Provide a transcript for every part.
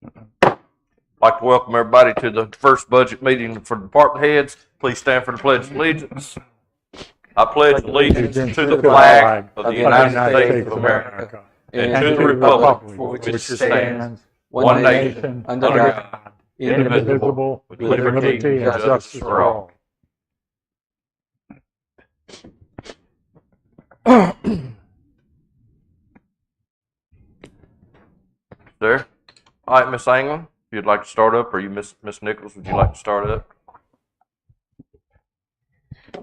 I'd like to welcome everybody to the first budget meeting for department heads. Please stand for the Pledge of Allegiance. I pledge allegiance to the flag of the United States of America and to the republic for which it stands, one nation, under God, indivisible, with liberty and justice for all. There. All right, Miss Anglin, if you'd like to start up, or you, Miss Nichols, would you like to start up?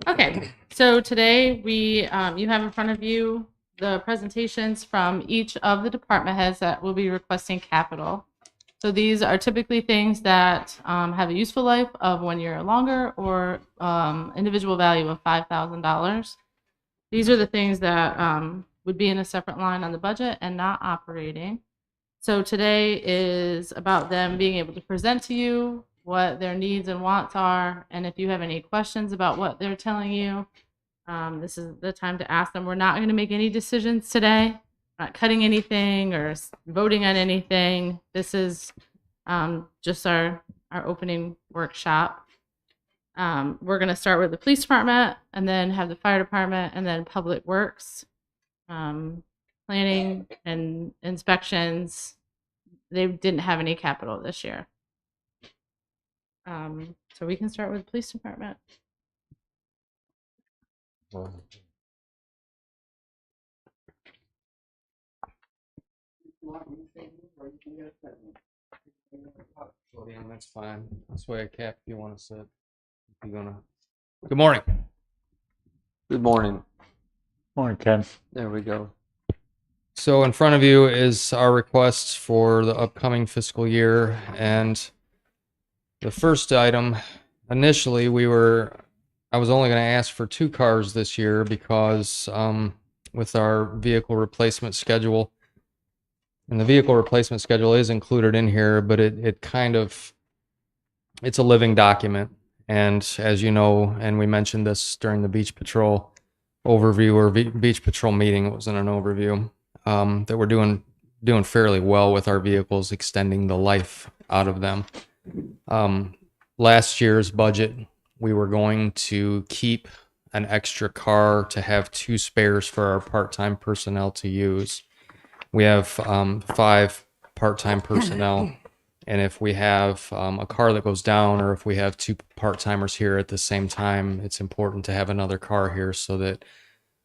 Okay, so today you have in front of you the presentations from each of the department heads that will be requesting capital. So these are typically things that have a useful life of 1 year or longer, or individual value of $5,000. These are the things that would be in a separate line on the budget and not operating. So today is about them being able to present to you what their needs and wants are, and if you have any questions about what they're telling you, this is the time to ask them. We're not going to make any decisions today. We're not cutting anything or voting on anything. This is just our opening workshop. We're going to start with the police department, and then have the fire department, and then public works, planning and inspections. They didn't have any capital this year. So we can start with the police department. Yeah, that's fine. That's way I cap if you want to sit. If you're gonna. Good morning. Good morning. Morning, Ken. There we go. So in front of you is our requests for the upcoming fiscal year, and the first item, initially I was only going to ask for 2 cars this year because with our vehicle replacement schedule, and the vehicle replacement schedule is included in here, but it's a living document. And as you know, and we mentioned this during the Beach Patrol overview or Beach Patrol meeting, it wasn't an overview, that we're doing fairly well with our vehicles, extending the life out of them. Last year's budget, we were going to keep an extra car to have 2 spares for our part-time personnel to use. We have 5 part-time personnel, and if we have a car that goes down, or if we have 2 part-timers here at the same time, it's important to have another car here so that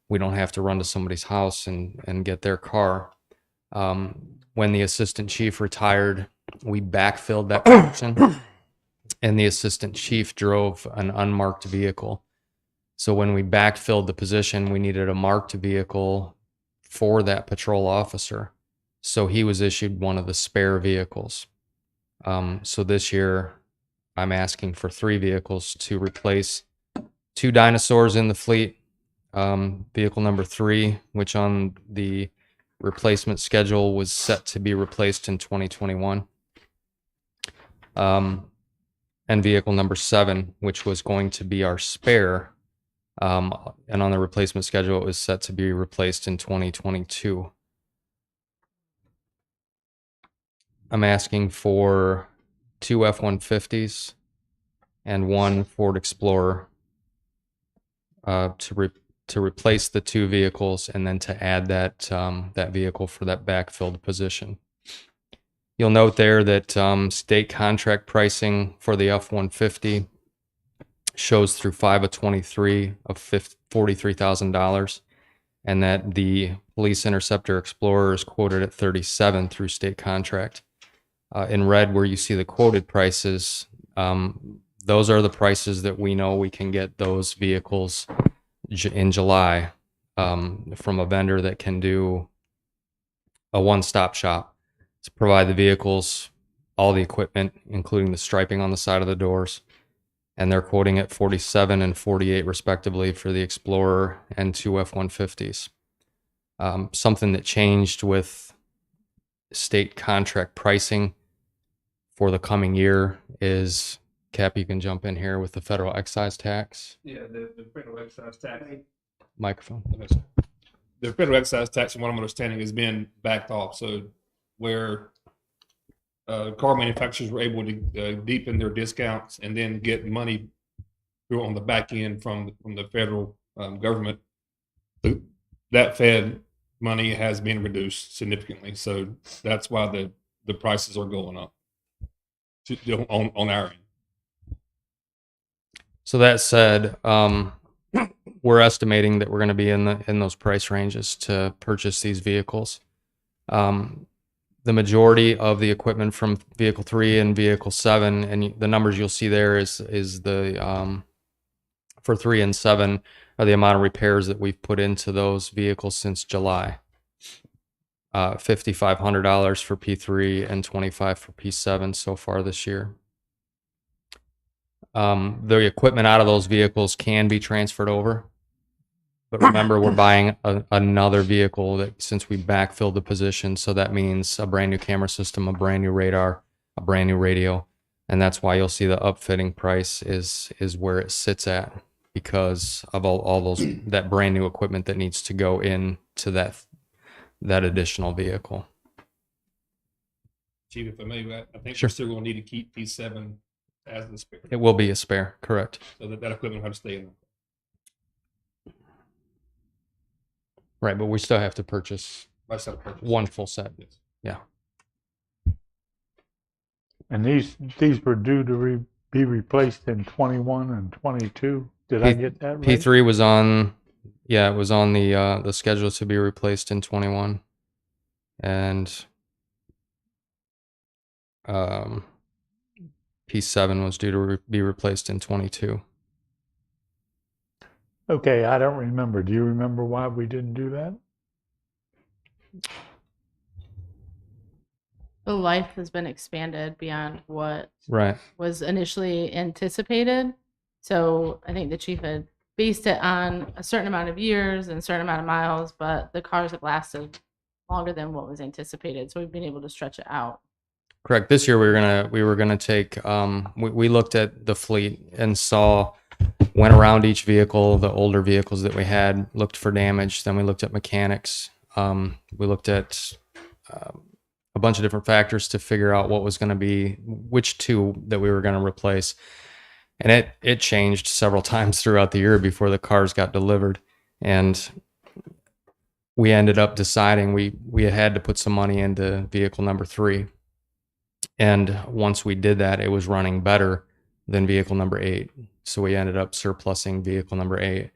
we don't have to run to somebody's house and get their car. When the assistant chief retired, we backfilled that position, and the assistant chief drove an unmarked vehicle. So when we backfilled the position, we needed a marked vehicle for that patrol officer. So he was issued one of the spare vehicles. So this year, I'm asking for 3 vehicles to replace 2 dinosaurs in the fleet. Vehicle number 3, which on the replacement schedule was set to be replaced in 2021. And vehicle number 7, which was going to be our spare. And on the replacement schedule, it was set to be replaced in 2022. I'm asking for 2 F-150s and 1 Ford Explorer to replace the 2 vehicles, and then to add that vehicle for that backfilled position. You'll note there that state contract pricing for the F-150 shows through 5 of 23 of $43,000, and that the Police Interceptor Explorer is quoted at 37 through state contract. In red, where you see the quoted prices, those are the prices that we know we can get those vehicles in July from a vendor that can do a one-stop shop to provide the vehicles, all the equipment, including the striping on the side of the doors. And they're quoting at 47 and 48 respectively for the Explorer and 2 F-150s. Something that changed with state contract pricing for the coming year is, Cap, you can jump in here with the federal excise tax. Yeah, the federal excise tax. Microphone. The federal excise tax, from what I'm understanding, is being backed off. So where car manufacturers were able to deepen their discounts and then get money through on the back end from the federal government. That Fed money has been reduced significantly, so that's why the prices are going up on our end. So that said, we're estimating that we're going to be in those price ranges to purchase these vehicles. The majority of the equipment from vehicle 3 and vehicle 7, and the numbers you'll see there is the for 3 and 7 are the amount of repairs that we've put into those vehicles since July. $5,500 for P3 and $25 for P7 so far this year. The equipment out of those vehicles can be transferred over, but remember, we're buying another vehicle that since we backfilled the position, so that means a brand new camera system, a brand new radar, a brand new radio, and that's why you'll see the upfitting price is where it sits at, because of all those that brand new equipment that needs to go into that additional vehicle. Chief, if I may, I think Sure. we're still going to need to keep P7 as the spare, It will be a spare, correct? so that equipment will have to stay in there. Right, but we still have to purchase That's not a purchase. one full set. Yes. Yeah. And these were due to be replaced in 21 and 22. Did I get that right? P3 was on, yeah, it was on the schedule to be replaced in 21, and P7 was due to be replaced in 22. Okay, I don't remember. Do you remember why we didn't do that? The life has been expanded beyond what Right. was initially anticipated. So I think the chief had based it on a certain amount of years and a certain amount of miles, but the cars have lasted longer than what was anticipated. So we've been able to stretch it out. Correct. This year we were gonna take we looked at the fleet and went around each vehicle, the older vehicles that we had, looked for damage. Then we looked at mechanics. We looked at a bunch of different factors to figure out what was going to be which two that we were going to replace. And it changed several times throughout the year before the cars got delivered. And we ended up deciding we had to put some money into vehicle number 3. And once we did that, it was running better than vehicle number 8. So we ended up surplusing vehicle number 8.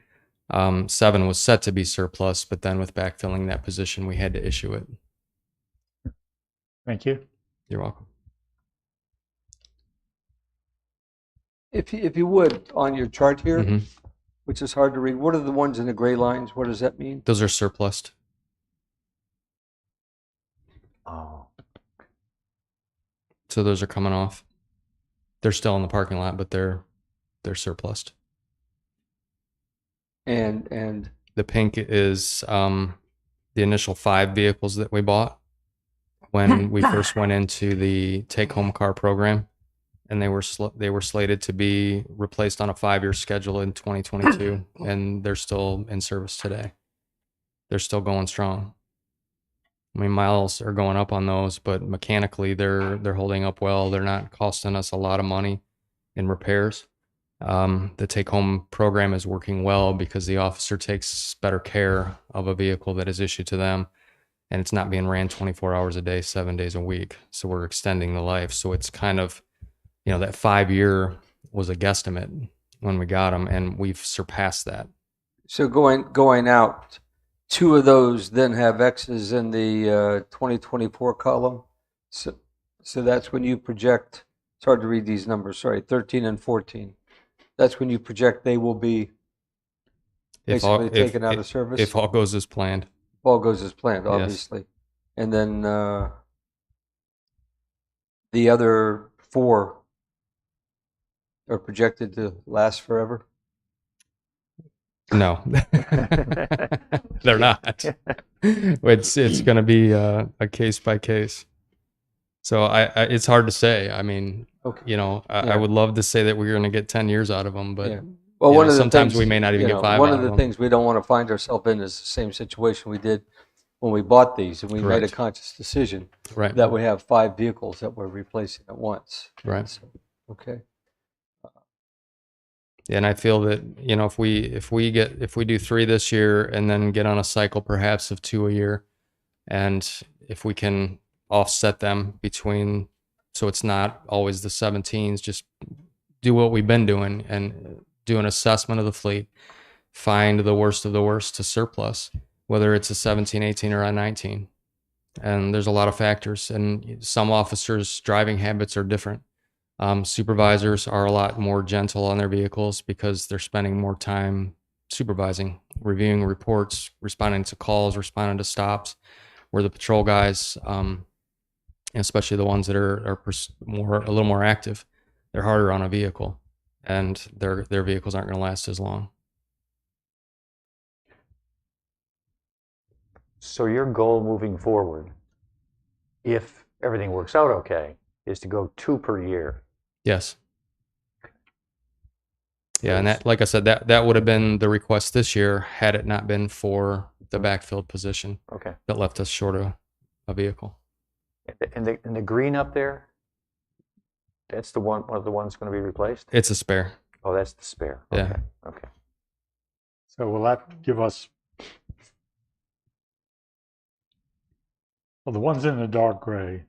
7 was set to be surplus, but then with backfilling that position, we had to issue it. Thank you. You're welcome. If you would, on your chart here, Mhm. which is hard to read, what are the ones in the gray lines? What does that mean? Those are surplused. Oh. So those are coming off. They're still in the parking lot, but they're surplused. And The pink is the initial 5 vehicles that we bought when we first went into the take-home car program, and they were slated to be replaced on a 5-year schedule in 2022, and they're still in service today. They're still going strong. I mean, miles are going up on those, but mechanically they're holding up well. They're not costing us a lot of money in repairs. The take-home program is working well because the officer takes better care of a vehicle that is issued to them, and it's not being ran 24 hours a day, 7 days a week. So we're extending the life. So it's kind of, that 5-year was a guesstimate when we got them, and we've surpassed that. so going out, 2 of those then have X's in the 2024 column. So that's when you project, it's hard to read these numbers, sorry, 13 and 14. That's when you project they will be basically taken out of service. If all goes as planned. If all goes as planned, Yes. obviously. And then the other 4 are projected to last forever. No, they're not. It's going to be a case by case. So it's hard to say. I mean, Okay. I would love to say that we're going to get 10 years out of them, but Yeah. Well, one of the sometimes things, we may not even get 5 one out of the them. things we don't want to find ourselves in is the same situation we did when we bought these, and we made a Correct. conscious decision Right. that we have 5 vehicles that we're replacing at once. Right. So, okay. Yeah, and I feel that, you know, if we do 3 this year and then get on a cycle perhaps of 2 a year, and if we can offset them between, so it's not always the 17s, just do what we've been doing and do an assessment of the fleet, find the worst of the worst to surplus, whether it's a 17, 18, or a 19. And there's a lot of factors, and some officers' driving habits are different. Supervisors are a lot more gentle on their vehicles because they're spending more time supervising, reviewing reports, responding to calls, responding to stops. Where the patrol guys, especially the ones that are a little more active, they're harder on a vehicle, and their vehicles aren't going to last as long. So your goal moving forward, if everything works out okay, is to go 2 per year. Yes. Yeah, and that, like I said, that would have been the request this year had it not been for the backfilled position Okay. that left us short of a vehicle. And the green up there, that's the one of the ones going to be replaced? It's a spare. Oh, that's the spare. Yeah. Okay. Okay. So will that give us, well, the ones in the dark gray,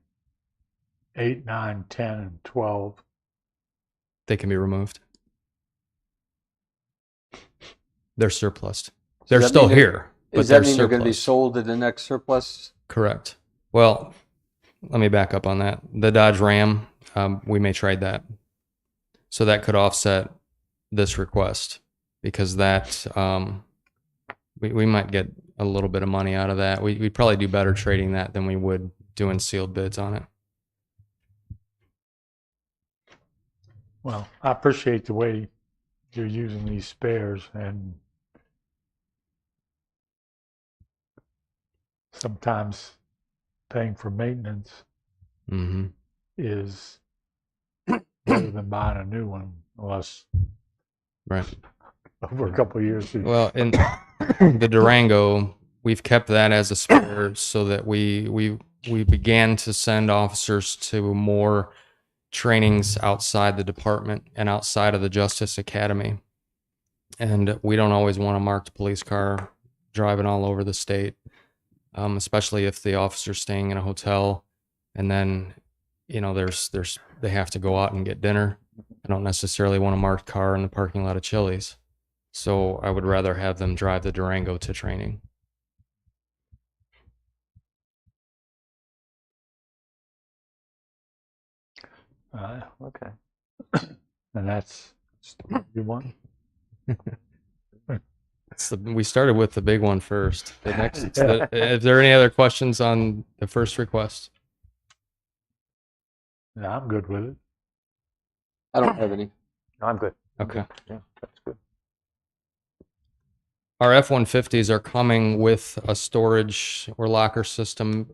8, 9, 10, and 12, They can be removed. They're surplus. They're that still mean they're- here, but Does they're that mean they're going to be surplus. sold at the next surplus? Correct. Well, let me back up on that. The Dodge Ram, we may trade that. So that could offset this request, because that, we might get a little bit of money out of that. We'd probably do better trading that than we would doing sealed bids on it. well, I appreciate the way you're using these spares, and sometimes paying for maintenance Mm-hmm. is better than buying a new one, unless Right. over a couple of years. Well, in the Durango, we've kept that as a spare so that we began to send officers to more trainings outside the department and outside of the Justice Academy. And we don't always want a marked police car driving all over the state, especially if the officer's staying in a hotel and then, you know, they have to go out and get dinner. I don't necessarily want a marked car in the parking lot of Chili's. So I would rather have them drive the Durango to training. Okay. And that's what you want. We started with the big one first. The next, is there any other questions on the first request? Yeah, I'm good with it. I don't have any. No, I'm good. Okay. Yeah, that's good. Our F-150s are coming with a storage or locker system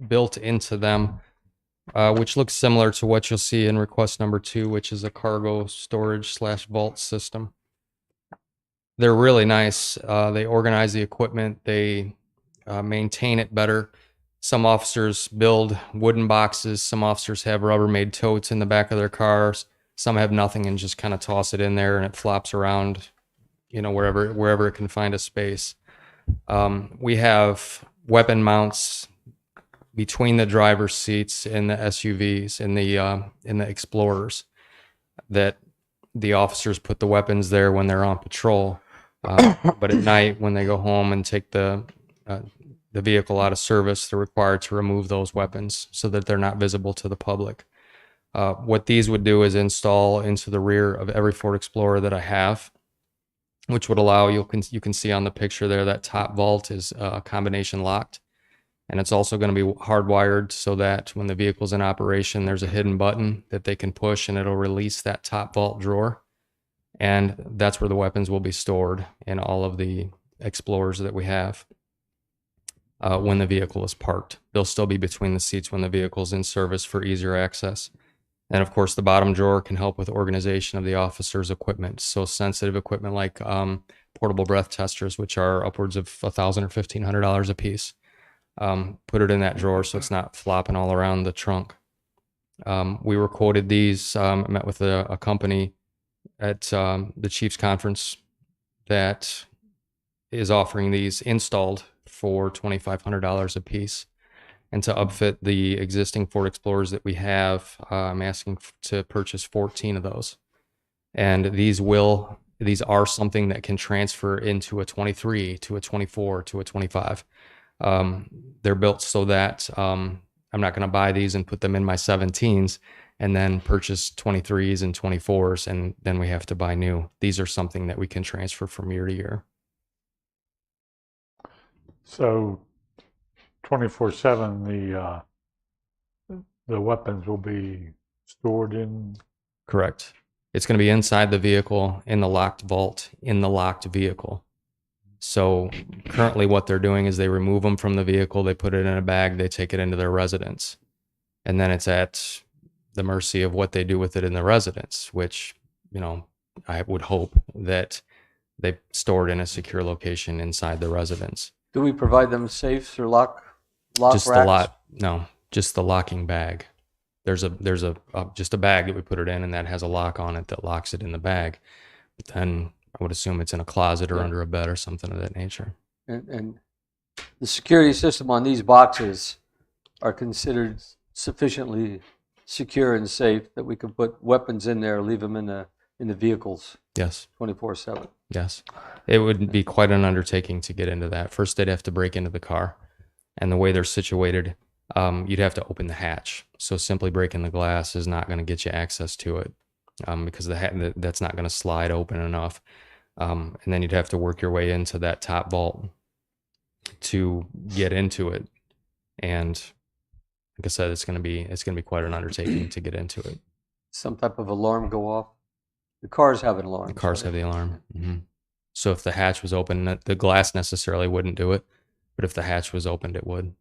built into them, which looks similar to what you'll see in request number 2, which is a cargo storage / vault system. They're really nice. They organize the equipment. They maintain it better. Some officers build wooden boxes. Some officers have Rubbermaid totes in the back of their cars. Some have nothing and just kind of toss it in there and it flops around, you know, wherever it can find a space. We have weapon mounts between the driver's seats in the SUVs, in the Explorers, that the officers put the weapons there when they're on patrol. But at night, when they go home and take the vehicle out of service, they're required to remove those weapons so that they're not visible to the public. What these would do is install into the rear of every Ford Explorer that I have, which would allow, you can see on the picture there, that top vault is combination locked. And it's also going to be hardwired so that when the vehicle's in operation, there's a hidden button that they can push and it'll release that top vault drawer. And that's where the weapons will be stored in all of the Explorers that we have. When the vehicle is parked, they'll still be between the seats when the vehicle's in service for easier access. And of course, the bottom drawer can help with organization of the officer's equipment. So sensitive equipment like portable breath testers, which are upwards of $1,000 or $1,500 a piece. put it in that drawer so it's not flopping all around the trunk. We were quoted these. Met with a company at the Chiefs Conference that is offering these installed for $2,500 a piece. And to upfit the existing Ford Explorers that we have, I'm asking to purchase 14 of those. And these are something that can transfer into a 23, to a 24, to a 25. They're built so that I'm not going to buy these and put them in my 17s and then purchase 23s and 24s, and then we have to buy new. These are something that we can transfer from year to year. So 24/7, the weapons will be stored in. Correct. It's going to be inside the vehicle, in the locked vault, in the locked vehicle. So currently what they're doing is they remove them from the vehicle, they put it in a bag, they take it into their residence. And then it's at the mercy of what they do with it in the residence, which, I would hope that they store it in a secure location inside the residence. Do we provide them safes or lock Just racks? just the locking bag. There's just a bag that we put it in, and that has a lock on it that locks it in the bag. But then I would assume it's in a closet or under a bed or something of that nature. And the security system on these boxes are considered sufficiently secure and safe that we can put weapons in there, leave them in the vehicles Yes. 24/7. Yes. It would be quite an undertaking to get into that. First, they'd have to break into the car. And the way they're situated, you'd have to open the hatch. So simply breaking the glass is not going to get you access to it because that's not going to slide open enough. And then you'd have to work your way into that top vault to get into it. And like I said, it's going to be quite an undertaking to get into it. Some type of alarm go off. The cars have an alarm. The cars have the alarm. Mm-hmm. So if the hatch was open, the glass necessarily wouldn't do it. But if the hatch was opened, it would.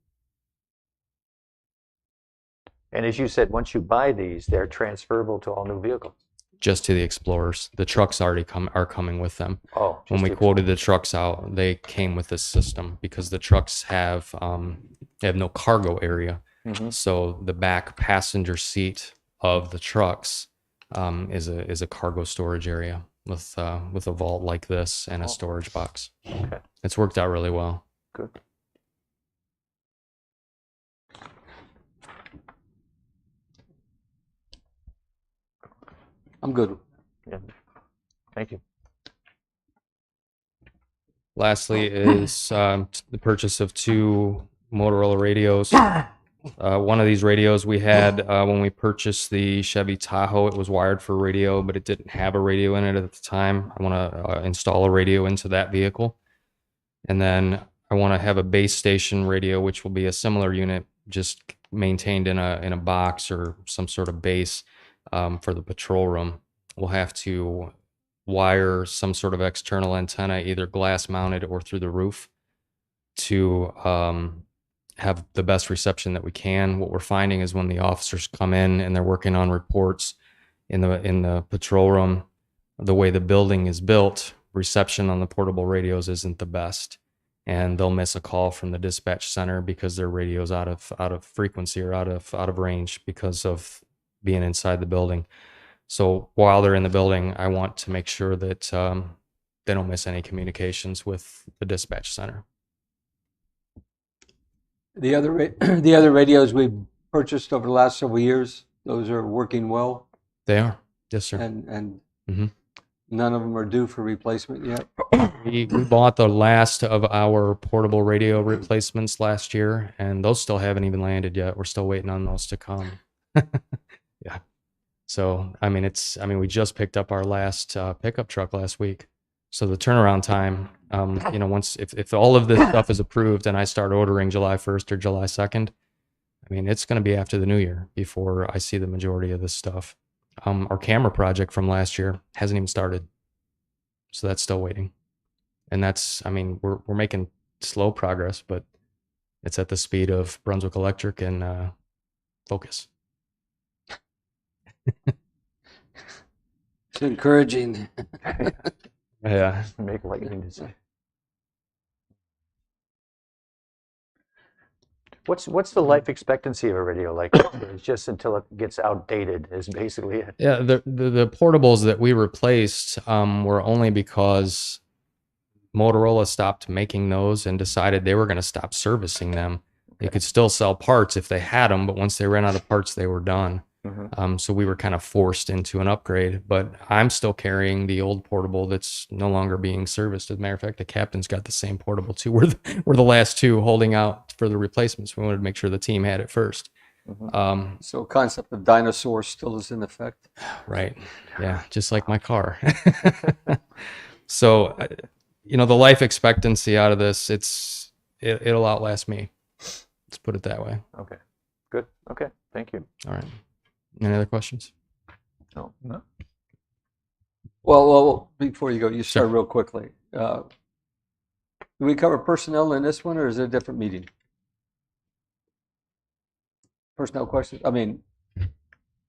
And as you said, once you buy these, they're transferable to all new vehicles. Just to the Explorers. The trucks already are coming with them. Oh, When we quoted the trucks out, they came with this system because the trucks have no cargo area. Mm-hmm. So the back passenger seat of the trucks is a cargo storage area with a vault like this and a storage box. Okay. It's worked out really well. Good. I'm good. Yeah. Thank you. Lastly is the purchase of 2 Motorola radios. One of these radios we had when we purchased the Chevy Tahoe. It was wired for radio, but it didn't have a radio in it at the time. I want to install a radio into that vehicle. And then I want to have a base station radio, which will be a similar unit, just maintained in a box or some sort of base for the patrol room. We'll have to wire some sort of external antenna, either glass mounted or through the roof, to have the best reception that we can. What we're finding is when the officers come in and they're working on reports in the patrol room, the way the building is built, reception on the portable radios isn't the best. And they'll miss a call from the dispatch center because their radio's out of frequency or out of range because of being inside the building. So while they're in the building, I want to make sure that they don't miss any communications with the dispatch center. The other radios we purchased over the last several years, those are working well, They are. Yes, sir. and Mhm. none of them are due for replacement yet. We bought the last of our portable radio replacements last year, and those still haven't even landed yet. We're still waiting on those to come. Yeah. So, we just picked up our last pickup truck last week. So the turnaround time, once if all of this stuff is approved and I start ordering July 1st or July 2nd, it's going to be after the new year before I see the majority of this stuff. Our camera project from last year hasn't even started. So that's still waiting. And that's, we're making slow progress, but it's at the speed of Brunswick Electric and Focus. It's encouraging. Yeah. Make lightning decisions. What's the life expectancy of a radio like this? It's just until it gets outdated is basically it. Yeah, the portables that we replaced were only because Motorola stopped making those and decided they were going to stop servicing them. They could still sell parts if they had them, but once they ran out of parts, they were done. So we were kind of forced into an upgrade, but I'm still carrying the old portable that's no longer being serviced. As a matter of fact, the captain's got the same portable too. We're the last two holding out for the replacements. We wanted to make sure the team had it first. So concept of dinosaur still is in effect. Right. Yeah. Just like my car. So, the life expectancy out of this, it'll outlast me. Let's put it that way. Okay. Good. Okay. Thank you. All right. Any other questions? No. Well, before you go, you start Sure. real quickly. Do we cover personnel in this one, or is it a different meeting? Personnel questions? I mean,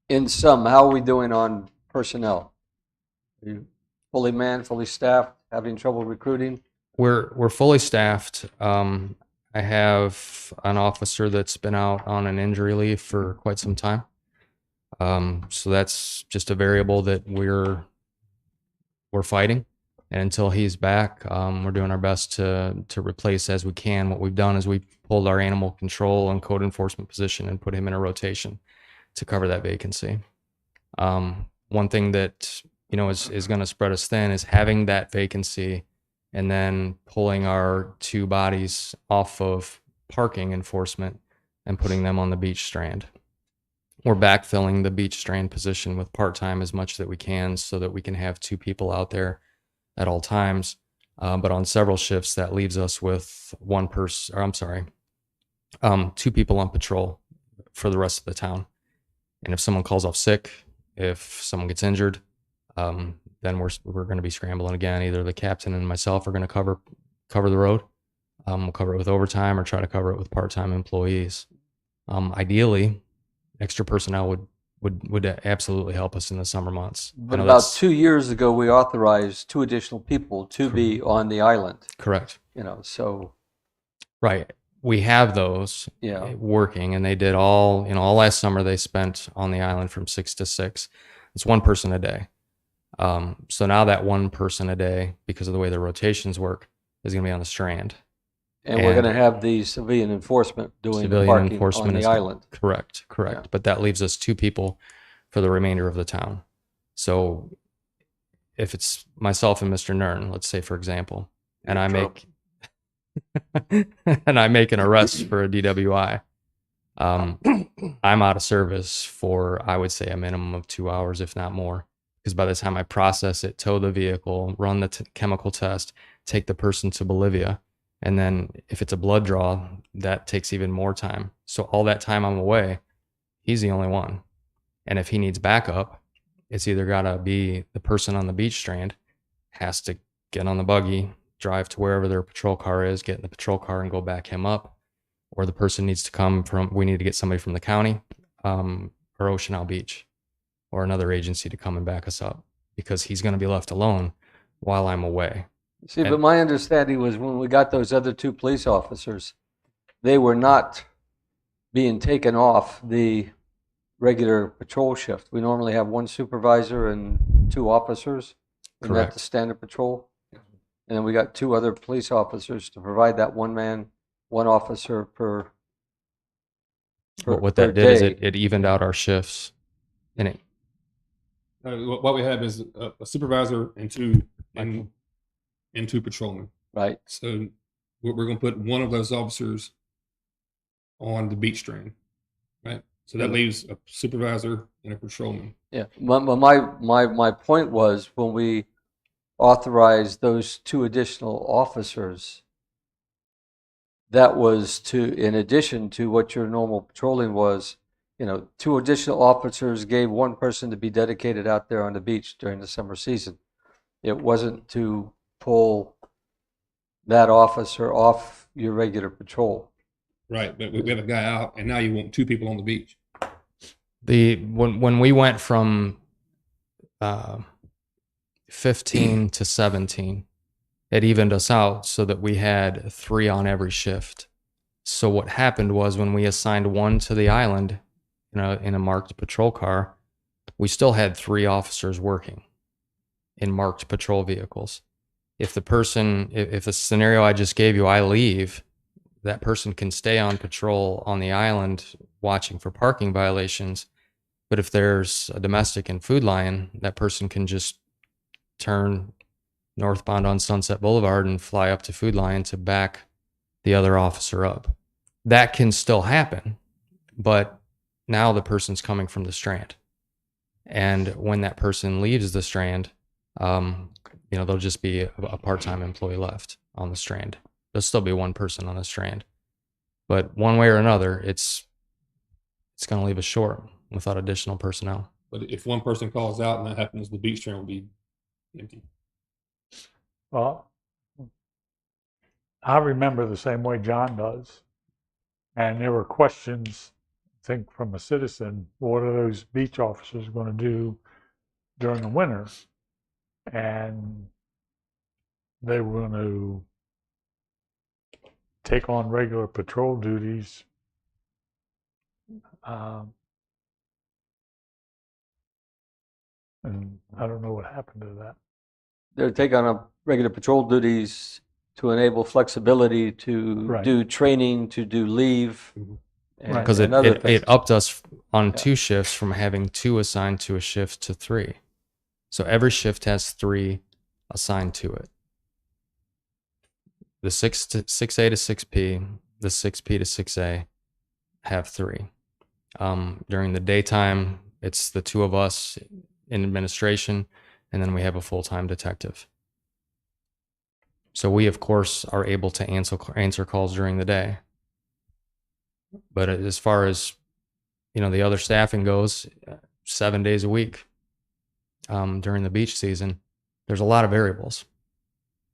in sum, how are we doing on personnel? Are you fully manned, fully staffed, having trouble recruiting? We're fully staffed. I have an officer that's been out on an injury leave for quite some time. So that's just a variable that we're fighting. And until he's back, we're doing our best to replace as we can. What we've done is we pulled our animal control and code enforcement position and put him in a rotation to cover that vacancy. One thing that is going to spread us thin is having that vacancy and then pulling our two bodies off of parking enforcement and putting them on the beach strand. We're backfilling the beach strand position with part-time as much that we can so that we can have two people out there at all times. But on several shifts, that leaves us with two people on patrol for the rest of the town. And if someone calls off sick, if someone gets injured, then we're going to be scrambling again. Either the captain and myself are going to cover the road. We'll cover it with overtime or try to cover it with part-time employees. Ideally, extra personnel would absolutely help us in the summer months. But about 2 years ago, we authorized 2 additional people to be on the island. Correct. So Right. We have those yeah, working, and they did all last summer they spent on the island from 6 to 6. It's one person a day. So now that one person a day, because of the way the rotations work, is going to be on the strand. and we're going to have the civilian enforcement doing the Civilian parking enforcement on the is island. Correct. Yeah. But that leaves us 2 people for the remainder of the town. So if it's myself and Mr. Nern, let's say for example, and I make an arrest for a DWI, I'm out of service for, I would say, a minimum of 2 hours, if not more. Because by the time I process it, tow the vehicle, run the chemical test, take the person to Bolivia, and then if it's a blood draw, that takes even more time. So all that time I'm away, he's the only one. And if he needs backup, it's either got to be the person on the beach strand has to get on the buggy, drive to wherever their patrol car is, get in the patrol car and go back him up, or the person needs to we need to get somebody from the county or Ocean Isle Beach or another agency to come and back us up, because he's going to be left alone while I'm away. See, but my understanding was when we got those other 2 police officers, they were not being taken off the regular patrol shift. We normally have 1 supervisor and 2 officers. Isn't that Correct. the standard patrol? And then we got 2 other police officers to provide that 1 man, 1 officer per But what per that did is day. it evened out our shifts. And it, What we have is a supervisor and two patrolmen. Right. So we're going to put one of those officers on the beach strand, right? So that leaves a supervisor and a patrolman. Yeah. My point was when we authorized those 2 additional officers, that was in addition to what your normal patrolling was. 2 additional officers gave 1 person to be dedicated out there on the beach during the summer season. It wasn't to pull that officer off your regular patrol. Right, but we have a guy out, and now you want 2 people on the beach. when we went from 15 to 17, it evened us out so that we had 3 on every shift. So what happened was when we assigned one to the island in a marked patrol car, we still had 3 officers working in marked patrol vehicles. If the scenario I just gave you, I leave, that person can stay on patrol on the island watching for parking violations. But if there's a domestic in Food Lion, that person can just turn northbound on Sunset Boulevard and fly up to Food Lion to back the other officer up. That can still happen, but now the person's coming from the Strand. And when that person leaves the Strand, there'll just be a part-time employee left on the Strand. There'll still be one person on the Strand. But one way or another, it's going to leave us short without additional personnel. But if one person calls out and that happens, the beach strand will be empty. Well, I remember the same way John does. And there were questions, I think, from a citizen, what are those beach officers going to do during the winter? And they were going to take on regular patrol duties. And I don't know what happened to that. They're taking on regular patrol duties to enable flexibility to Right. do training, to do leave. Mhm. and- Because and other it things. upped us on Yeah. 2 shifts from having 2 assigned to a shift to 3. So every shift has 3 assigned to it. The 6A to 6P, the 6P to 6A have 3. During the daytime, it's the 2 of us in administration, and then we have a full-time detective. So we, of course, are able to answer calls during the day. But as far as the other staffing goes, 7 days a week during the beach season, there's a lot of variables.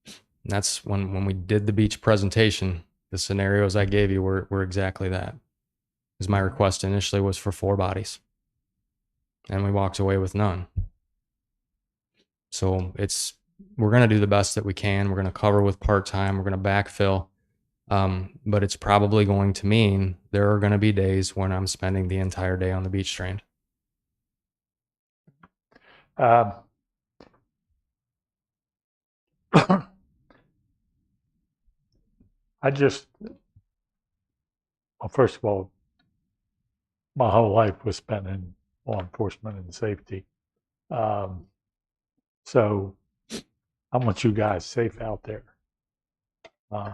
And that's when we did the beach presentation, the scenarios I gave you were exactly that. Because my request initially was for 4 bodies, and we walked away with none. So we're going to do the best that we can. We're going to cover with part-time. We're going to backfill. But it's probably going to mean there are going to be days when I'm spending the entire day on the beach strand. First of all, my whole life was spent in law enforcement and safety. So I want you guys safe out there. I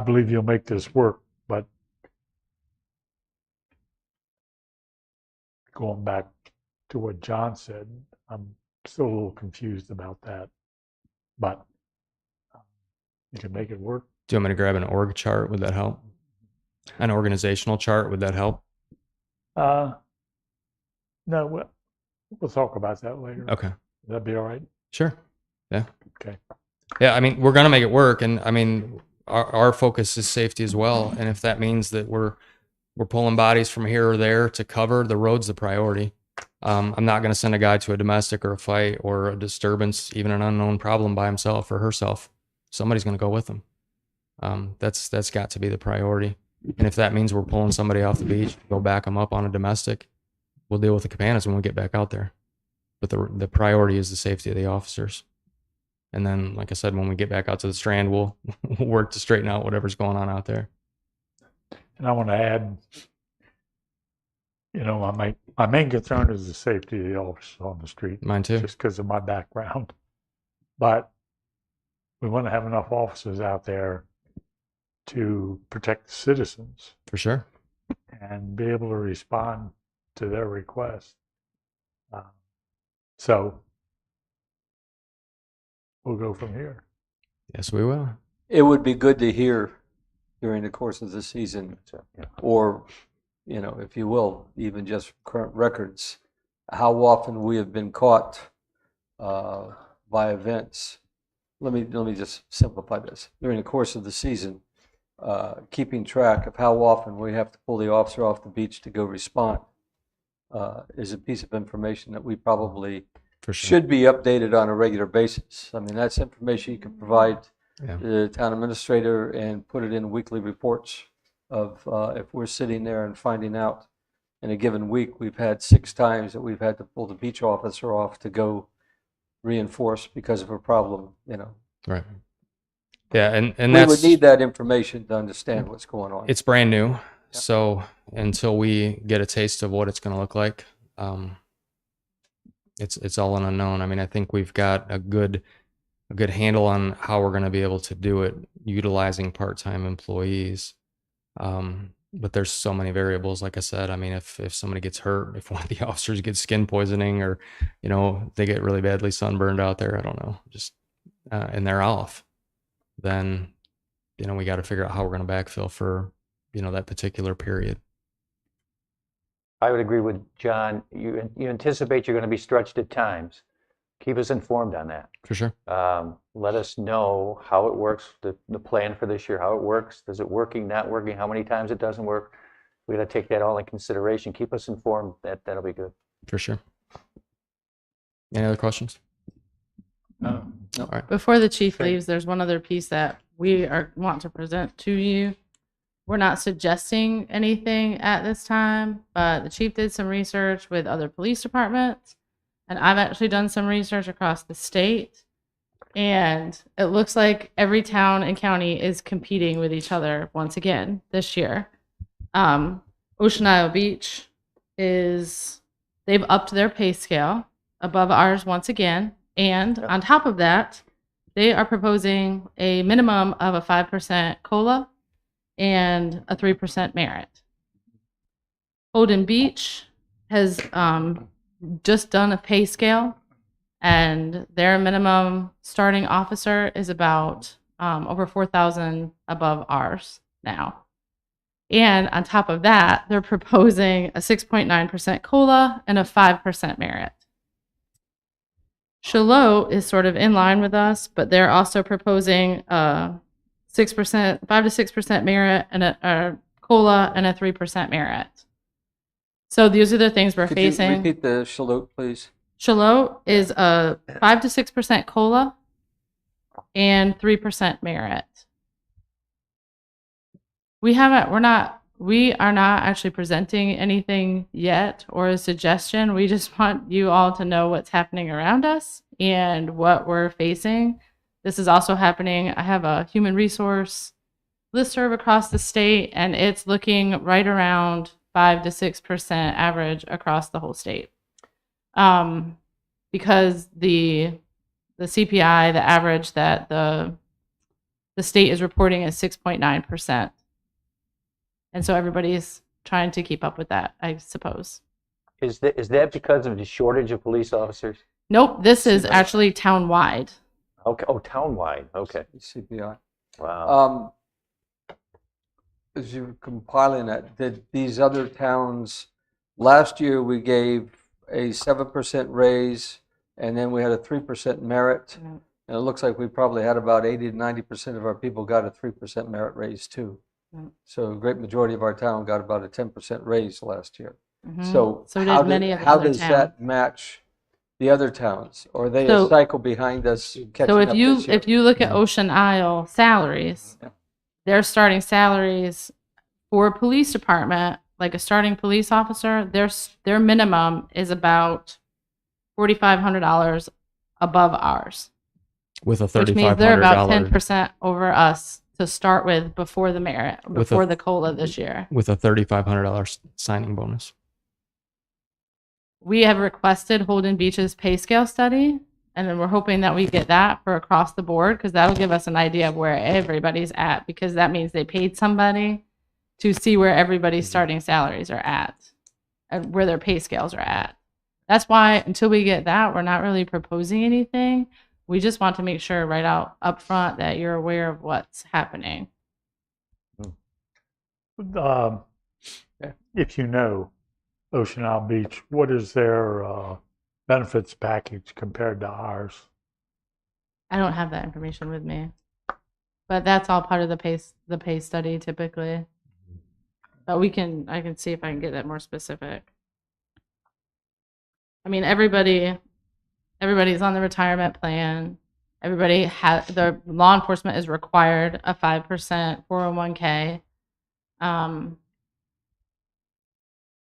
believe you'll make this work, but going back to what John said, I'm still a little confused about that. But you can make it work. Do you want me to grab an org chart? Would that help? An organizational chart? Would that help? No, we'll talk about that later. Okay. That'd be all right. Sure. Yeah. Okay. Yeah, I mean, we're going to make it work. And I mean, our focus is safety as well. And if that means that we're pulling bodies from here or there to cover, the road's the priority. I'm not going to send a guy to a domestic or a fight or a disturbance, even an unknown problem by himself or herself. Somebody's going to go with them. That's got to be the priority. And if that means we're pulling somebody off the beach, go back them up on a domestic, we'll deal with the cabanas when we get back out there. But the priority is the safety of the officers. And then, like I said, when we get back out to the Strand, we'll work to straighten out whatever's going on out there. And I want to add, my main concern is the safety of the officers on the street, Mine too. just because of my background. But we want to have enough officers out there to protect the citizens For sure. and be able to respond to their requests. So we'll go from here. Yes, we will. It would be good to hear during the course of the season, or, if you will, even just current records, how often we have been caught by events. Let me just simplify this. During the course of the season, keeping track of how often we have to pull the officer off the beach to go respond is a piece of information that we probably For sure. should be updated on a regular basis. I mean, that's information you can provide Yeah. the town administrator and put it in weekly reports of if we're sitting there and finding out in a given week, we've had 6 times that we've had to pull the beach officer off to go reinforce because of a problem, you know. Right. Yeah, and We that's would need that information to understand what's going on. it's brand new. So until we get a taste of what it's going to look like, it's all an unknown. I mean, I think we've got a good handle on how we're going to be able to do it utilizing part-time employees. But there's so many variables. Like I said, I mean, if somebody gets hurt, if one of the officers gets skin poisoning, or they get really badly sunburned out there, I don't know, just and they're off, then we got to figure out how we're going to backfill for that particular period. I would agree with John. You anticipate you're going to be stretched at times. Keep us informed on that. For sure. Let us know how it works, the plan for this year, how it works. Is it working, not working, how many times it doesn't work? We got to take that all in consideration. Keep us informed. That'll be good. For sure. Any other questions? No. All right. Before the chief leaves, there's one other piece that we want to present to you. We're not suggesting anything at this time, but the chief did some research with other police departments, and I've actually done some research across the state, and it looks like every town and county is competing with each other once again this year. Ocean Isle Beach they've upped their pay scale above ours once again, and on top of that, they are proposing a minimum of a 5% COLA and a 3% merit. Holden Beach has just done a pay scale, and their minimum starting officer is about over 4,000 above ours now. And on top of that, they're proposing a 6.9% COLA and a 5% merit. Shallow is sort of in line with us, but they're also proposing 5 to 6% merit and a COLA and a 3% merit. So these are the things we're Could facing. you repeat the Shallotte, please? Shallow is a 5 to 6% COLA and 3% merit. We are not actually presenting anything yet or a suggestion. We just want you all to know what's happening around us and what we're facing. This is also happening. I have a human resource listserv across the state, and it's looking right around 5 to 6% average across the whole state. Because the CPI, the average that the state is reporting is 6.9%. And so everybody's trying to keep up with that, I suppose. Is that because of the shortage of police officers? Nope, this is actually town-wide. Okay. Oh, townwide. Okay. CPI. Wow. As you're compiling that, did these other towns, last year we gave a 7% raise, and then we had a 3% merit. Yeah. And it looks like we probably had about 80 to 90% of our people got a 3% merit raise too. Yeah. So a great majority of our town got about a 10% raise last year. Mhm. So did how many of the how other does towns. that match the other towns? Or are they So- a cycle behind us catching So up this year? if you look at Ocean Isle salaries, Yeah. their starting salaries for a police department, like a starting police officer, their minimum is about $4,500 above ours, With a which means they're about $3,500 10% over us to start with before the merit, With before a- the COLA this year. with a $3,500 signing bonus. We have requested Holden Beach's pay scale study, and then we're hoping that we get that for across the board, because that'll give us an idea of where everybody's at, because that means they paid somebody to see where everybody's starting salaries are at and where their pay scales are at. That's why until we get that, we're not really proposing anything. We just want to make sure right out up front that you're aware of what's happening. If you know Ocean Isle Beach, what is their benefits package compared to ours? I don't have that information with me, but that's all part of the pay study typically. But I can see if I can get that more specific. I mean, everybody Everybody's on the retirement plan. Everybody the law enforcement is required a 5% 401k.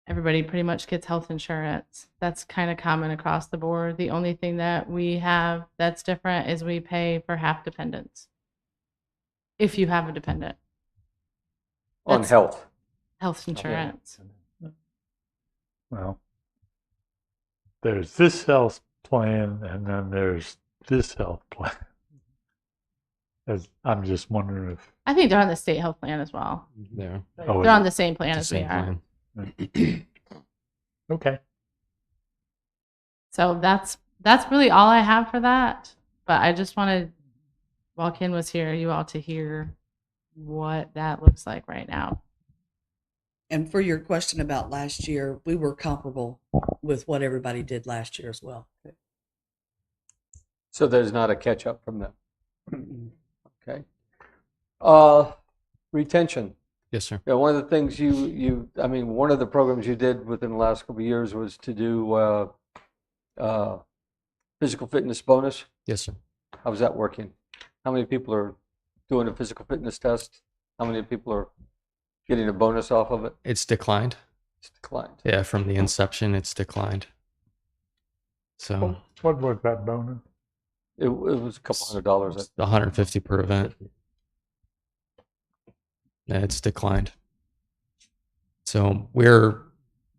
Everybody pretty much gets health insurance. That's kind of common across the board. The only thing that we have that's different is we pay for half dependents. If you have a dependent, On That's- health. health insurance. Well, there's this health plan and then there's this health plan. I'm just wondering if, I think they're on the state health plan as well. There. oh, They're on the same plan It's the as we same are. plan. okay. So that's really all I have for that. But I just wanted, while Ken was here, you all to hear what that looks like right now. And for your question about last year, we were comparable with what everybody did last year as well. So there's not a catch up from them. Okay. Retention. Yes, sir. Yeah, one of the things I mean, one of the programs you did within the last couple of years was to do physical fitness bonus. Yes, sir. How's that working? How many people are doing a physical fitness test? How many people are getting a bonus off of it? It's declined. It's declined. Yeah, from the inception, it's declined. So What was that bonus? It was a couple $100. it's 150 per event. Yeah, it's declined. So we're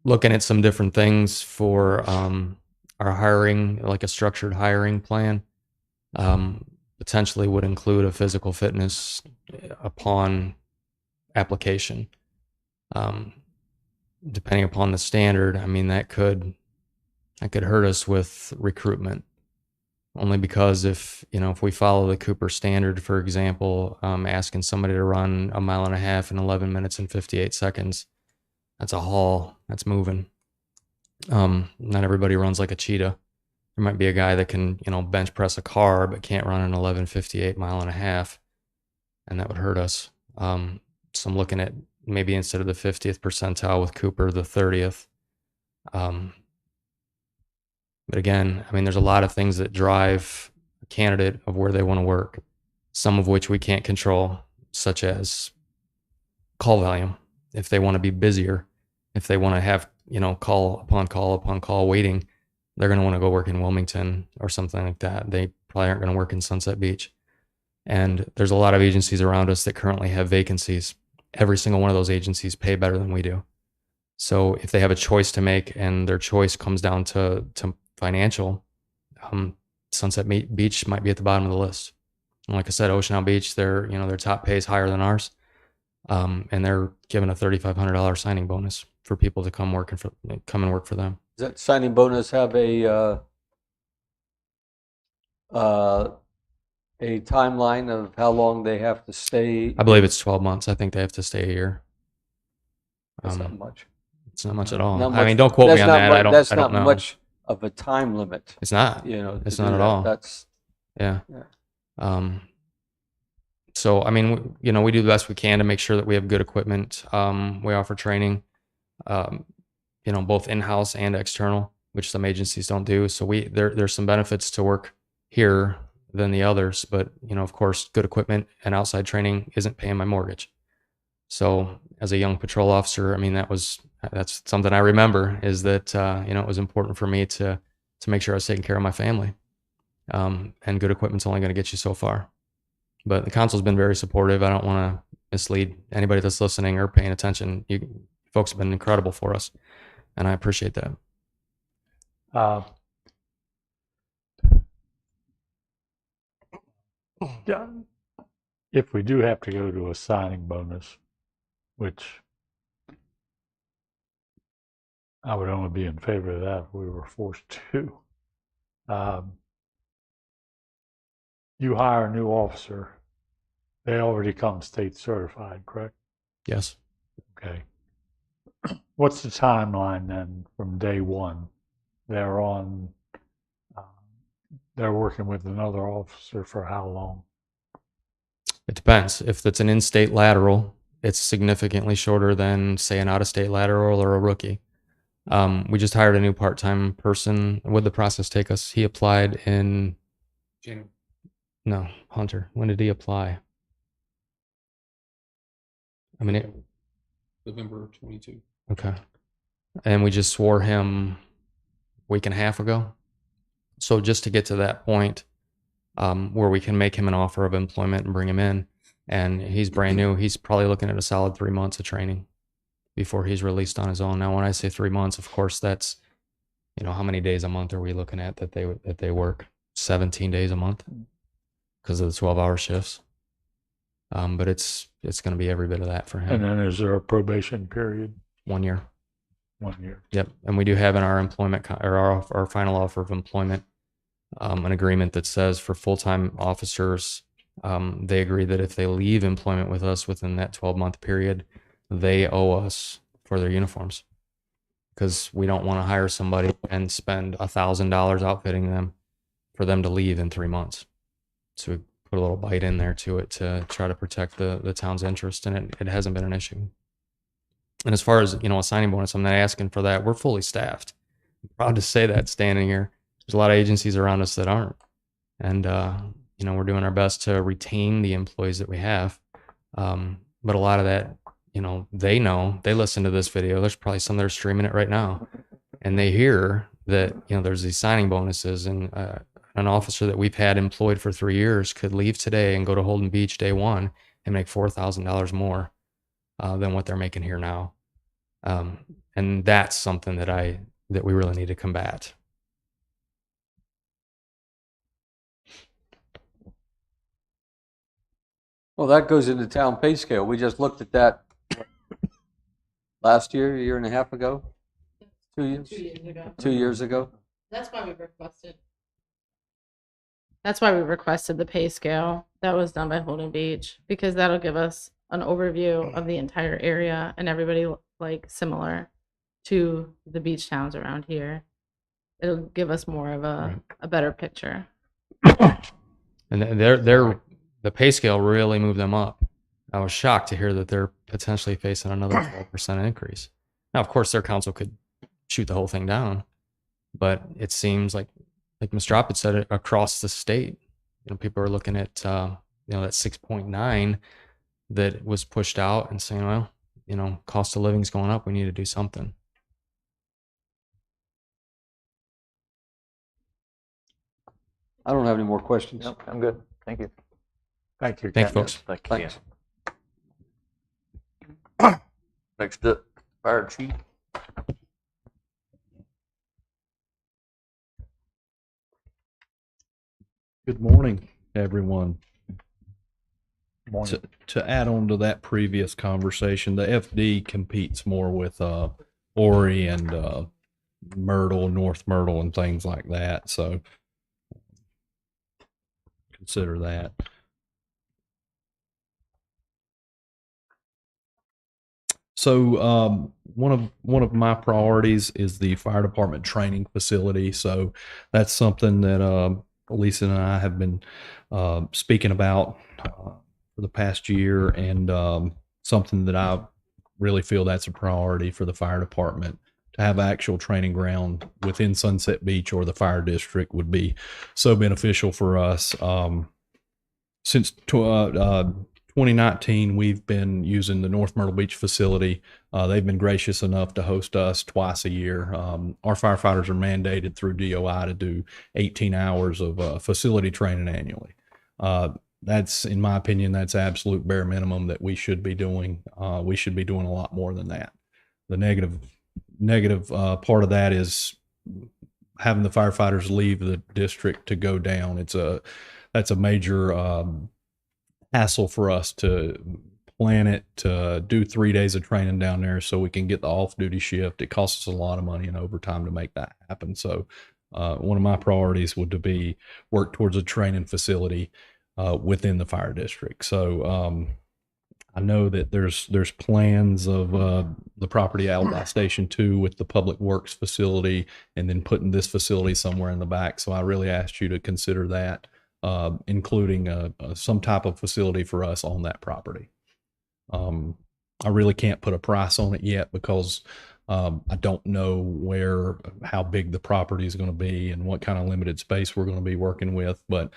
looking at some different things for our hiring, like a structured hiring plan. Potentially would include a physical fitness upon application. Depending upon the standard, I mean, that could hurt us with recruitment. Only because if we follow the Cooper standard, for example, asking somebody to run 1.5 miles in 11 minutes and 58 seconds, that's a haul. That's moving. Not everybody runs like a cheetah. There might be a guy that can, bench press a car, but can't run an 11:58 mile and a half, and that would hurt us. So I'm looking at maybe instead of the 50th percentile with Cooper, the 30th. But again, I mean, there's a lot of things that drive a candidate of where they want to work, some of which we can't control, such as call volume. If they want to be busier, if they want to have, call upon call upon call waiting, they're going to want to go work in Wilmington or something like that. They probably aren't going to work in Sunset Beach. And there's a lot of agencies around us that currently have vacancies. Every single one of those agencies pay better than we do. So if they have a choice to make and their choice comes down to financial, Sunset Beach might be at the bottom of the list. And like I said, Ocean Isle Beach, their top pay is higher than ours. And they're giving a $3,500 signing bonus for people to come and work for them. Does that signing bonus have a timeline of how long they have to stay? I believe it's 12 months. I think they have to stay a year. That's not much. It's not much at all. Not I much. mean, don't quote me That's on not that. mu- I don't That's know. not much of a time limit. It's not. It's not at all. That's Yeah. Yeah. So, I mean, we do the best we can to make sure that we have good equipment. We offer training, both in-house and external, which some agencies don't do. So there's some benefits to work here than the others. But, of course, good equipment and outside training isn't paying my mortgage. So as a young patrol officer, I mean, that's something I remember is that, it was important for me to make sure I was taking care of my family. And good equipment's only going to get you so far. But the council's been very supportive. I don't want to mislead anybody that's listening or paying attention. You folks have been incredible for us, and I appreciate that. Yeah, if we do have to go to a signing bonus, which I would only be in favor of that if we were forced to. You hire a new officer, they already come state certified, correct? Yes. Okay. What's the timeline then from day one? They're working with another officer for how long? It depends. If it's an in-state lateral, it's significantly shorter than, say, an out-of-state lateral or a rookie. We just hired a new part-time person. What would the process take us? He applied in, January. no, Hunter. When did he apply? I mean, November 22. okay. And we just swore him a week and a half ago. So just to get to that point, where we can make him an offer of employment and bring him in, and he's brand new, he's probably looking at a solid 3 months of training before he's released on his own. Now, when I say 3 months, of course, that's, how many days a month are we looking at that they work? 17 days a month because of the 12-hour shifts. But it's going to be every bit of that for And him. then is there a probation period? 1 year. 1 year. Yep. And we do have in our employment or our final offer of employment an agreement that says for full-time officers, they agree that if they leave employment with us within that 12-month period, they owe us for their uniforms, because we don't want to hire somebody and spend $1,000 outfitting them for them to leave in 3 months. So we put a little bite in there to it to try to protect the town's interest, and it hasn't been an issue. And as far as, a signing bonus, I'm not asking for that. We're fully staffed. I'm proud to say that standing here. There's a lot of agencies around us that aren't. And, we're doing our best to retain the employees that we have. But a lot of that, they listen to this video. There's probably some that are streaming it right now. And they hear that, there's these signing bonuses, and an officer that we've had employed for 3 years could leave today and go to Holden Beach day one and make $4,000 more than what they're making here now. And that's something that we really need to combat. Well, that goes into town pay scale. We just looked at that last year, a year and a half ago, 2 years, 2 years ago. 2 years ago. That's why we requested the pay scale that was done by Holden Beach, because that'll give us an overview of the entire area and everybody similar to the beach towns around here. It'll give us more of a better picture. And the pay scale really moved them up. I was shocked to hear that they're potentially facing another 12% increase. Now, of course, their council could shoot the whole thing down, but it seems like Mr. Oppett said, it across the state, people are looking at, that 6.9 that was pushed out and saying, well, cost of living's going up. We need to do something. I don't have any more questions. Nope, I'm good. Thank you. Thank you. Thank you, Ken. folks. Thanks. Next up, fire chief. Good morning, everyone. Morning. To add on to that previous conversation, the FD competes more with Ori and Myrtle, North Myrtle, and things like that. So consider that. So one of my priorities is the fire department training facility. So that's something that Lisa and I have been speaking about for the past year, and something that I really feel that's a priority for the fire department. To have actual training ground within Sunset Beach or the fire district would be so beneficial for us. Since 2019, we've been using the North Myrtle Beach facility. They've been gracious enough to host us twice a year. Our firefighters are mandated through DOI to do 18 hours of facility training annually. That's, in my opinion, that's absolute bare minimum that we should be doing. We should be doing a lot more than that. The negative part of that is having the firefighters leave the district to go down. That's a major hassle for us to plan it, to do 3 days of training down there so we can get the off-duty shift. It costs us a lot of money and overtime to make that happen. So one of my priorities would be work towards a training facility within the fire district. So I know that there's plans of the property out by Station 2 with the Public Works facility, and then putting this facility somewhere in the back. So I really asked you to consider that, including some type of facility for us on that property. I really can't put a price on it yet because I don't know how big the property is going to be and what kind of limited space we're going to be working with. But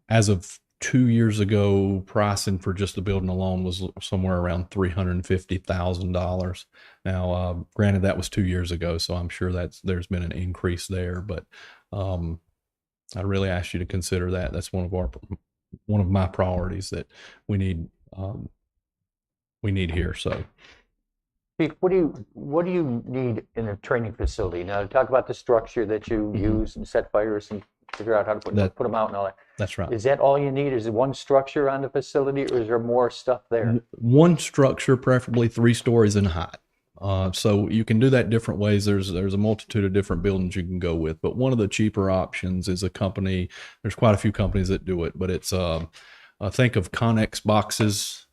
as of 2 years ago, pricing for just the building alone was somewhere around $350,000. Now, granted, that was 2 years ago, so I'm sure there's been an increase there. But I really ask you to consider that. That's one of my priorities that we need here. So. Pete, what do you need in a training facility? Now, talk about the structure that you use and set fires and figure out how to put them out and all that. That's right. Is that all you need? Is it one structure on the facility, or is there more stuff there? One structure, preferably 3 stories in height. So you can do that different ways. There's a multitude of different buildings you can go with, but one of the cheaper options is a company. There's quite a few companies that do it, but it's think of Connex boxes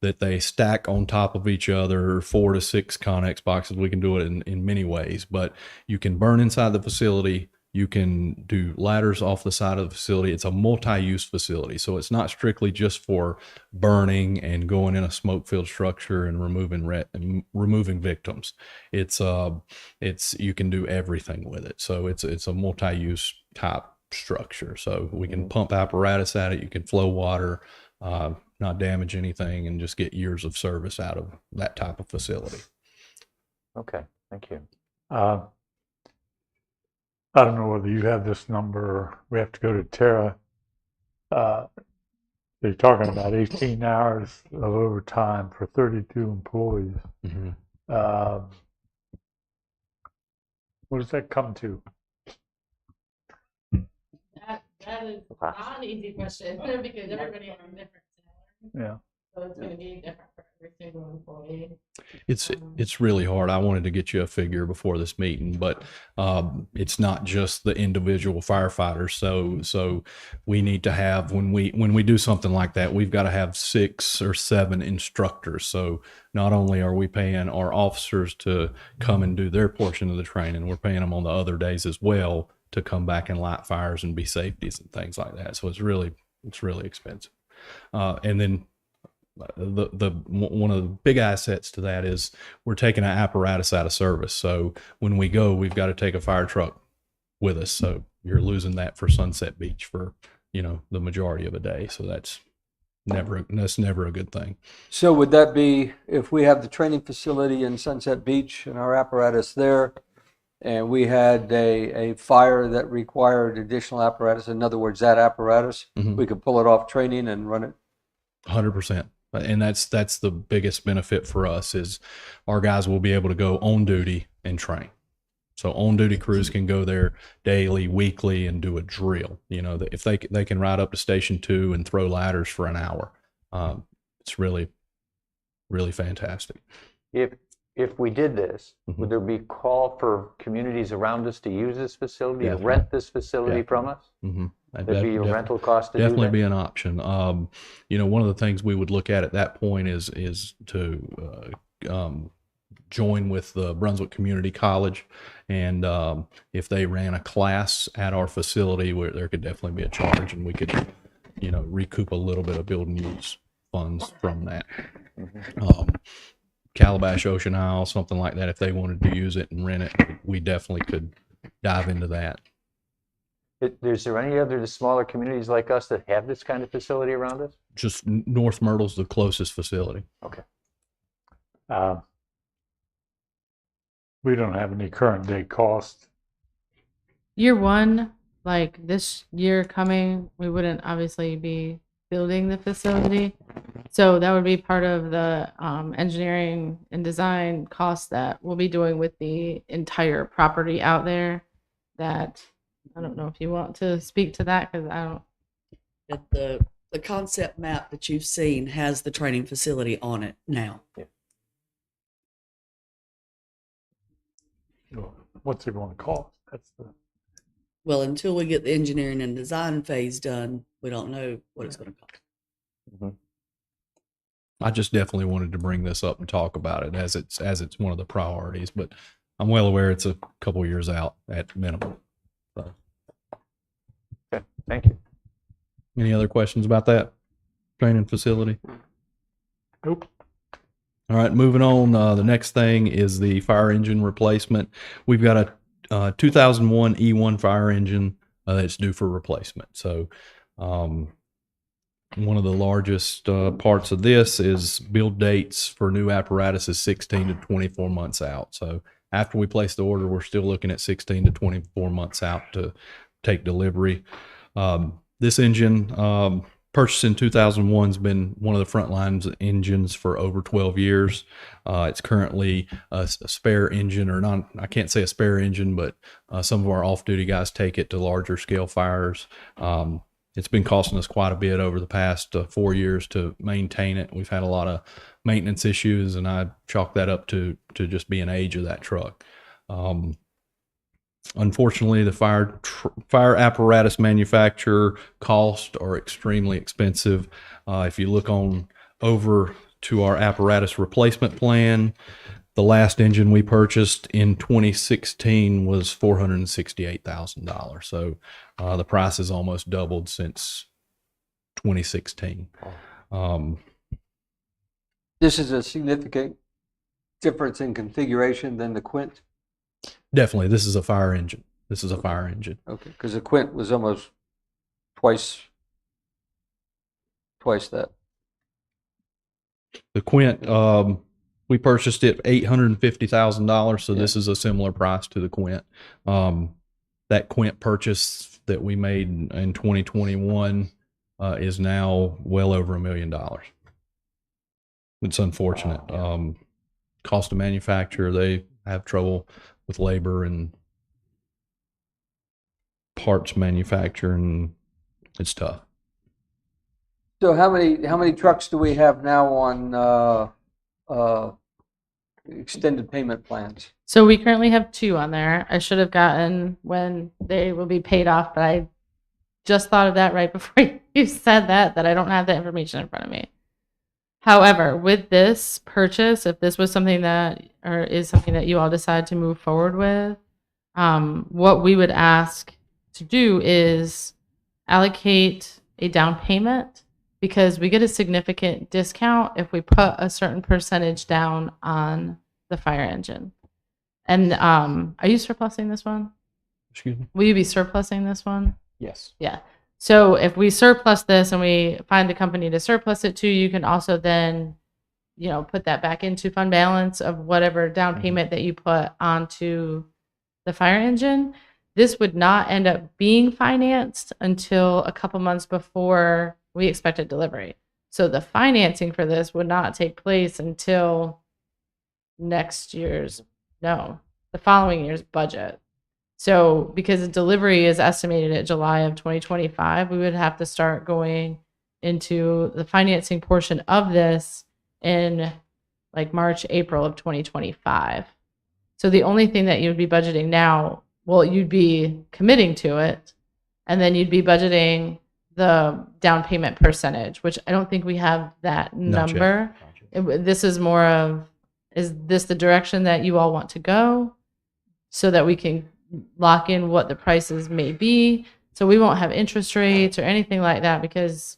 that they stack on top of each other, 4 to 6 Connex boxes. We can do it in many ways, but you can burn inside the facility. You can do ladders off the side of the facility. It's a multi-use facility. So it's not strictly just for burning and going in a smoke-filled structure and removing victims. It's you can do everything with it. So it's a multi-use type structure. So we can pump apparatus at it. You can flow water, not damage anything, and just get years of service out of that type of facility. Okay, thank you. I don't know whether you have this number. We have to go to Tara. They're talking about 18 hours of overtime for 32 employees. Mm-hmm. What does that come to? That is not an easy question because everybody has different salaries. Yeah. So it's going to be different for every single employee. It's really hard. I wanted to get you a figure before this meeting, but it's not just the individual firefighters. So we need to have, when we do something like that, we've got to have 6 or 7 instructors. So not only are we paying our officers to come and do their portion of the training, we're paying them on the other days as well to come back and light fires and be safeties and things like that. So it's really expensive. And then the one of the big assets to that is we're taking an apparatus out of service. So when we go, we've got to take a fire truck with us. So you're losing that for Sunset Beach for, the majority of a day. So that's never a good thing. So would that be, if we have the training facility in Sunset Beach and our apparatus there, and we had a fire that required additional apparatus, in other words, that apparatus, we could pull it off training and run it? 100%. And that's the biggest benefit for us is our guys will be able to go on duty and train. So on duty crews can go there daily, weekly, and do a drill. If they can ride up to Station 2 and throw ladders for an hour, it's really, really fantastic. If we did this, would there be call for communities around us to use this facility, to Definitely. rent this facility from us? Mm-hmm. There'd be a rental cost to do Definitely that? be an option. One of the things we would look at that point is to join with the Brunswick Community College, and if they ran a class at our facility, where there could definitely be a charge, and we could, recoup a little bit of building use funds from that. Calabash, Ocean Isle, something like that. If they wanted to use it and rent it, we definitely could dive into that. Is there any other smaller communities like us that have this kind of facility around us? Just North Myrtle's the closest facility. Okay. We don't have any current day cost. Year 1, like this year coming, we wouldn't obviously be building the facility. So that would be part of the engineering and design costs that we'll be doing with the entire property out there. That I don't know if you want to speak to that, because I don't. The concept map that you've seen has the training facility on it now. Yeah. What's it going to cost? That's the. Well, until we get the engineering and design phase done, we don't know what it's going to cost. I just definitely wanted to bring this up and talk about it as it's one of the priorities, but I'm well aware it's a couple years out at minimum. So. Okay, thank you. Any other questions about that training facility? Nope. All right, moving on. The next thing is the fire engine replacement. We've got a 2001 E1 fire engine that's due for replacement. So, one of the largest parts of this is build dates for new apparatus is 16 to 24 months out. So, after we place the order, we're still looking at 16 to 24 months out to take delivery. This engine, purchased in 2001, has been one of the front lines engines for over 12 years. It's currently a spare engine, or not, I can't say a spare engine, but some of our off-duty guys take it to larger scale fires. It's been costing us quite a bit over the past 4 years to maintain it. We've had a lot of maintenance issues, and I chalk that up to just being age of that truck. Unfortunately, the fire apparatus manufacturer costs are extremely expensive. If you look on over to our apparatus replacement plan, the last engine we purchased in 2016 was $468,000. So the price has almost doubled since 2016. This is a significant difference in configuration than the Quint. Definitely, this is a fire engine. This is a fire engine. Okay, because the Quint was almost twice that. The Quint, we purchased it $850,000, so this is a similar price to the Quint. That Quint purchase that we made in 2021 is now well over $1 million. It's unfortunate. Cost of manufacture, they have trouble with labor and parts manufacture, and it's tough. So how many trucks do we have now on extended payment plans? So we currently have 2 on there. I should have gotten when they will be paid off, but I just thought of that right before you said that I don't have that information in front of me. However, with this purchase, if this was something that, or is something that you all decide to move forward with, what we would ask to do is allocate a down payment, because we get a significant discount if we put a certain percentage down on the fire engine. And are you surplusing this one? Excuse me? Will you be surplusing this one? Yes. Yeah. So if we surplus this and we find a company to surplus it to, you can also then, put that back into fund balance of whatever down payment that you put onto the fire engine. This would not end up being financed until a couple months before we expected delivery. So the financing for this would not take place until the following year's budget. So because the delivery is estimated at July of 2025, we would have to start going into the financing portion of this in like March, April of 2025. So the only thing that you would be budgeting now, well, you'd be committing to it, and then you'd be budgeting the down payment percentage, which I don't think we have that number. This is more of, is this the direction that you all want to go, so that we can lock in what the prices may be, so we won't have interest rates or anything like that, because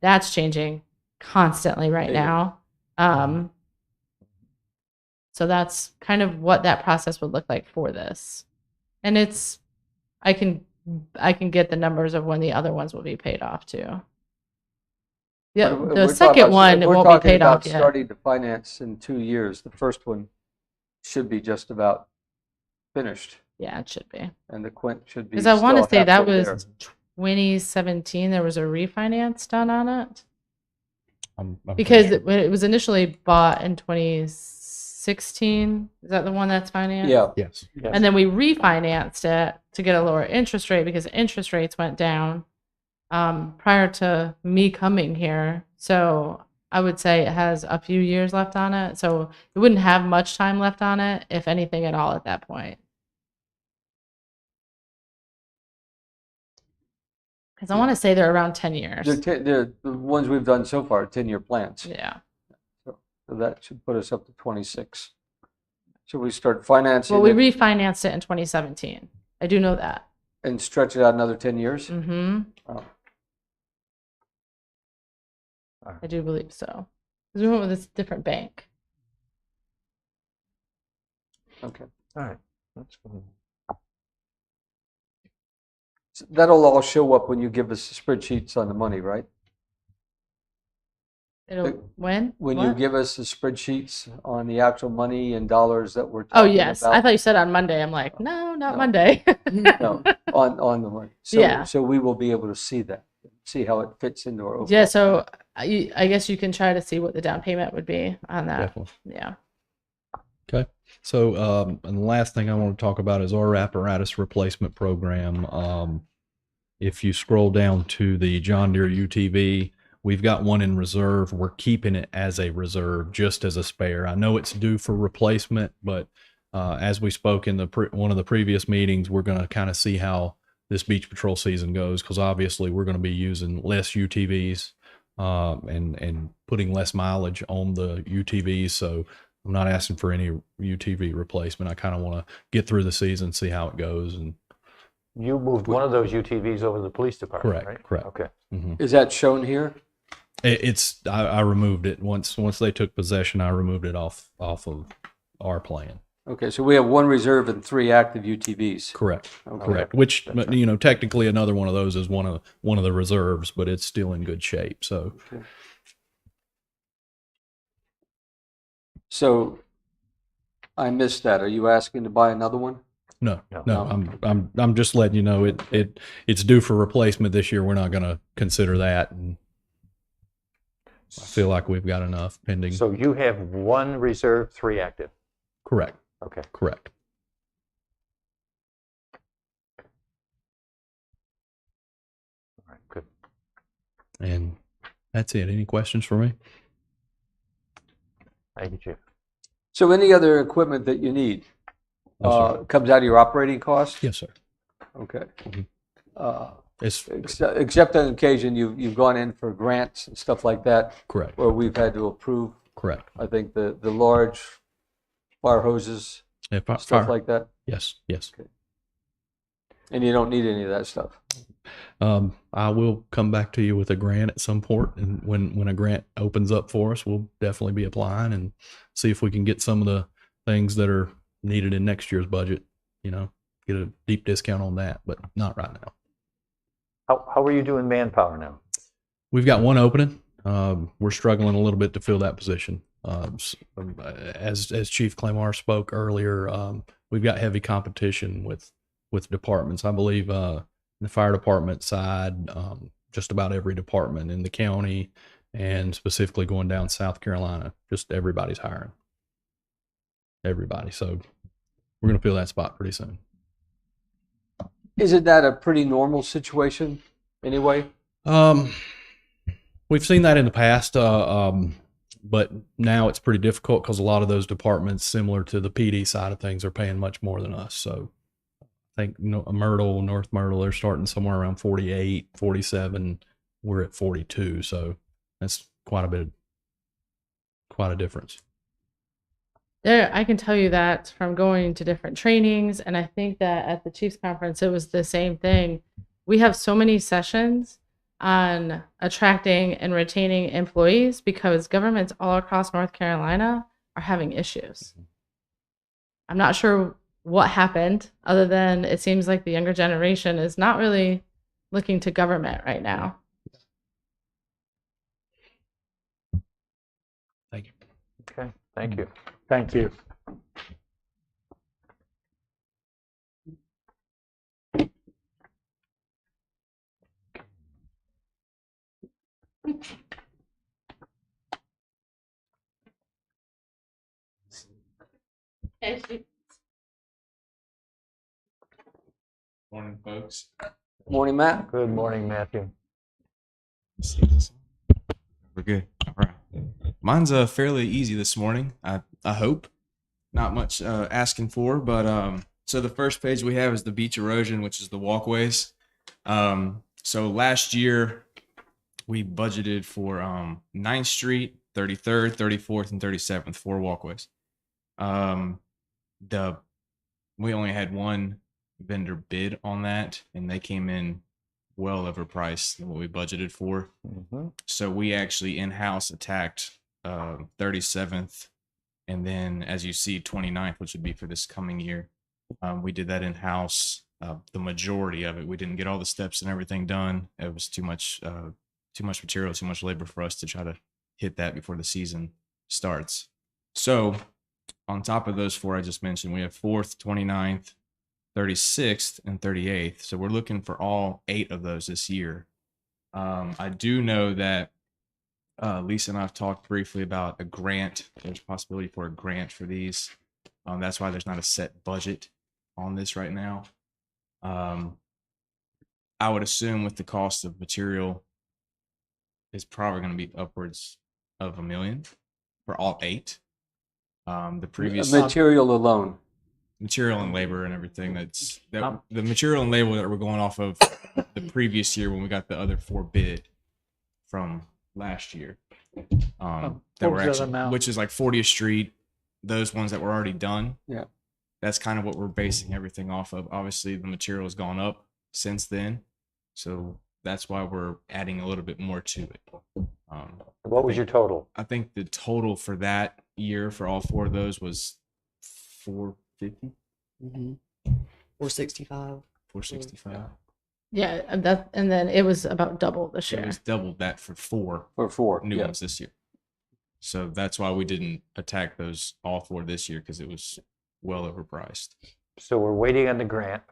that's changing constantly right now. So that's kind of what that process would look like for this. And it's, I can get the numbers of when the other ones will be paid off too. Yeah, the second one won't be paid off yet. Starting to finance in 2 years. The first one should be just about finished, Yeah, it should be. and the Quint should be. Because I want to still say that halfway was there. 2017. There was a refinance done on it, I'm because pretty sure. it was initially bought in 2016. Is that the one that's financed? Yeah, Yes. And then we refinanced it to get a lower interest rate, because interest rates went down prior to me coming here. So I would say it has a few years left on it. So it wouldn't have much time left on it, if anything at all, at that point. Because I want to say they're around 10 years. they're the ones we've done so far, 10-year plans. Yeah. So that should put us up to 26. Should we start financing Well, we it refinanced it in 2017. I do know that. and stretch it out another 10 years? Mm-hmm. Oh. I do believe so. Because we went with this different bank. Okay. All right. That's good. So that'll all show up when you give us the spreadsheets on the money, right? When? When you What? give us the spreadsheets on the actual money and dollars that we're Oh, talking yes. I about. thought you said on Monday. I'm like, no, not No. Monday. No, on the money. So, Yeah. so we will be able to see that, see how it fits into our overall. Yeah, so I guess you can try to see what the down payment would be on that. Definitely. Yeah. Okay. So, and the last thing I want to talk about is our apparatus replacement program. If you scroll down to the John Deere UTV, we've got one in reserve. We're keeping it as a reserve, just as a spare. I know it's due for replacement, but as we spoke in one of the previous meetings, we're going to kind of see how this beach patrol season goes, because obviously we're going to be using less UTVs and putting less mileage on the UTVs. So I'm not asking for any UTV replacement. I kind of want to get through the season, see how it goes. And You moved one of those UTVs over to the police department, Correct, right? correct. Okay. Is that shown here? I removed it once they took possession. I removed it off of our plan. Okay, so we have one reserve and 3 active UTVs. Correct. Okay. Correct. Which technically another one of those is one of the reserves, but it's still in good shape. So Okay. So I missed that. Are you asking to buy another one? no. No. I'm just letting you know it's due for replacement this year. We're not going to consider that, and I feel like we've got enough pending. So you have 1 reserve, 3 active. Correct. Okay. Correct. All right, good. And that's it. Any questions for me? Thank you, Chief. So any other equipment that you need No, sir. comes out of your operating costs? Yes, sir. Okay. Mhm. It's Except on occasion you've gone in for grants and stuff like that correct. where we've had to approve, Correct. I think, the large fire hoses, If stuff like that. yes. And you don't need any of that stuff. I will come back to you with a grant at some point, and when a grant opens up for us, we'll definitely be applying and see if we can get some of the things that are needed in next year's budget. Get a deep discount on that, but not right now. How are you doing manpower now? We've got one opening. We're struggling a little bit to fill that position. As Chief Claymore spoke earlier, we've got heavy competition with departments. I believe the fire department side, just about every department in the county, and specifically going down South Carolina, just everybody's hiring. Everybody. So we're going to fill that spot pretty soon. Isn't that a pretty normal situation anyway? We've seen that in the past, but now it's pretty difficult because a lot of those departments, similar to the PD side of things, are paying much more than us. So I think Myrtle, North Myrtle, they're starting somewhere around 48, 47. We're at 42, so that's quite a difference. I can tell you that from going to different trainings, and I think that at the Chiefs Conference, it was the same thing. We have so many sessions on attracting and retaining employees because governments all across North Carolina are having issues. I'm not sure what happened, other than it seems like the younger generation is not really looking to government right now. Thank you. Okay, thank you. Thank you. Morning, folks. Morning, Matt. Good morning, Matthew. See this? We're good. All right. Mine's fairly easy this morning. I hope. Not much asking for, but so the first page we have is the beach erosion, which is the walkways. So last year we budgeted for 9th Street, 33rd, 34th, and 37th, 4 walkways. We only had one vendor bid on that, and they came in well overpriced than what we budgeted for. Mm-hmm. So we actually in-house attacked 37th And then as you see 29th, which would be for this coming year, we did that in-house. The majority of it, we didn't get all the steps and everything done. It was too much material, too much labor for us to try to hit that before the season starts. So on top of those 4 I just mentioned, we have 4th, 29th, 36th, and 38th. So we're looking for all 8 of those this year. I do know that Lisa and I have talked briefly about a grant. There's a possibility for a grant for these. That's why there's not a set budget on this right now. I would assume with the cost of material, it's probably going to be upwards of $1 million for all 8. The previous Material alone. material and labor and everything the material and labor that we're going off of the previous year when we got the other 4 bid from last year. That were was that actually, amount? which is like 40th Street, those ones that were already done. Yeah. That's kind of what we're basing everything off of. Obviously, the material has gone up since then, so that's why we're adding a little bit more to it. What was your total? I think the total for that year for all 4 of those was $450, Mm-hmm. 465. $465. Yeah, and then it was about double this It year. was double that for 4 For 4. new yeah. ones this year. So that's why we didn't attack those all 4 this year, because it was well overpriced. So we're waiting on the grant.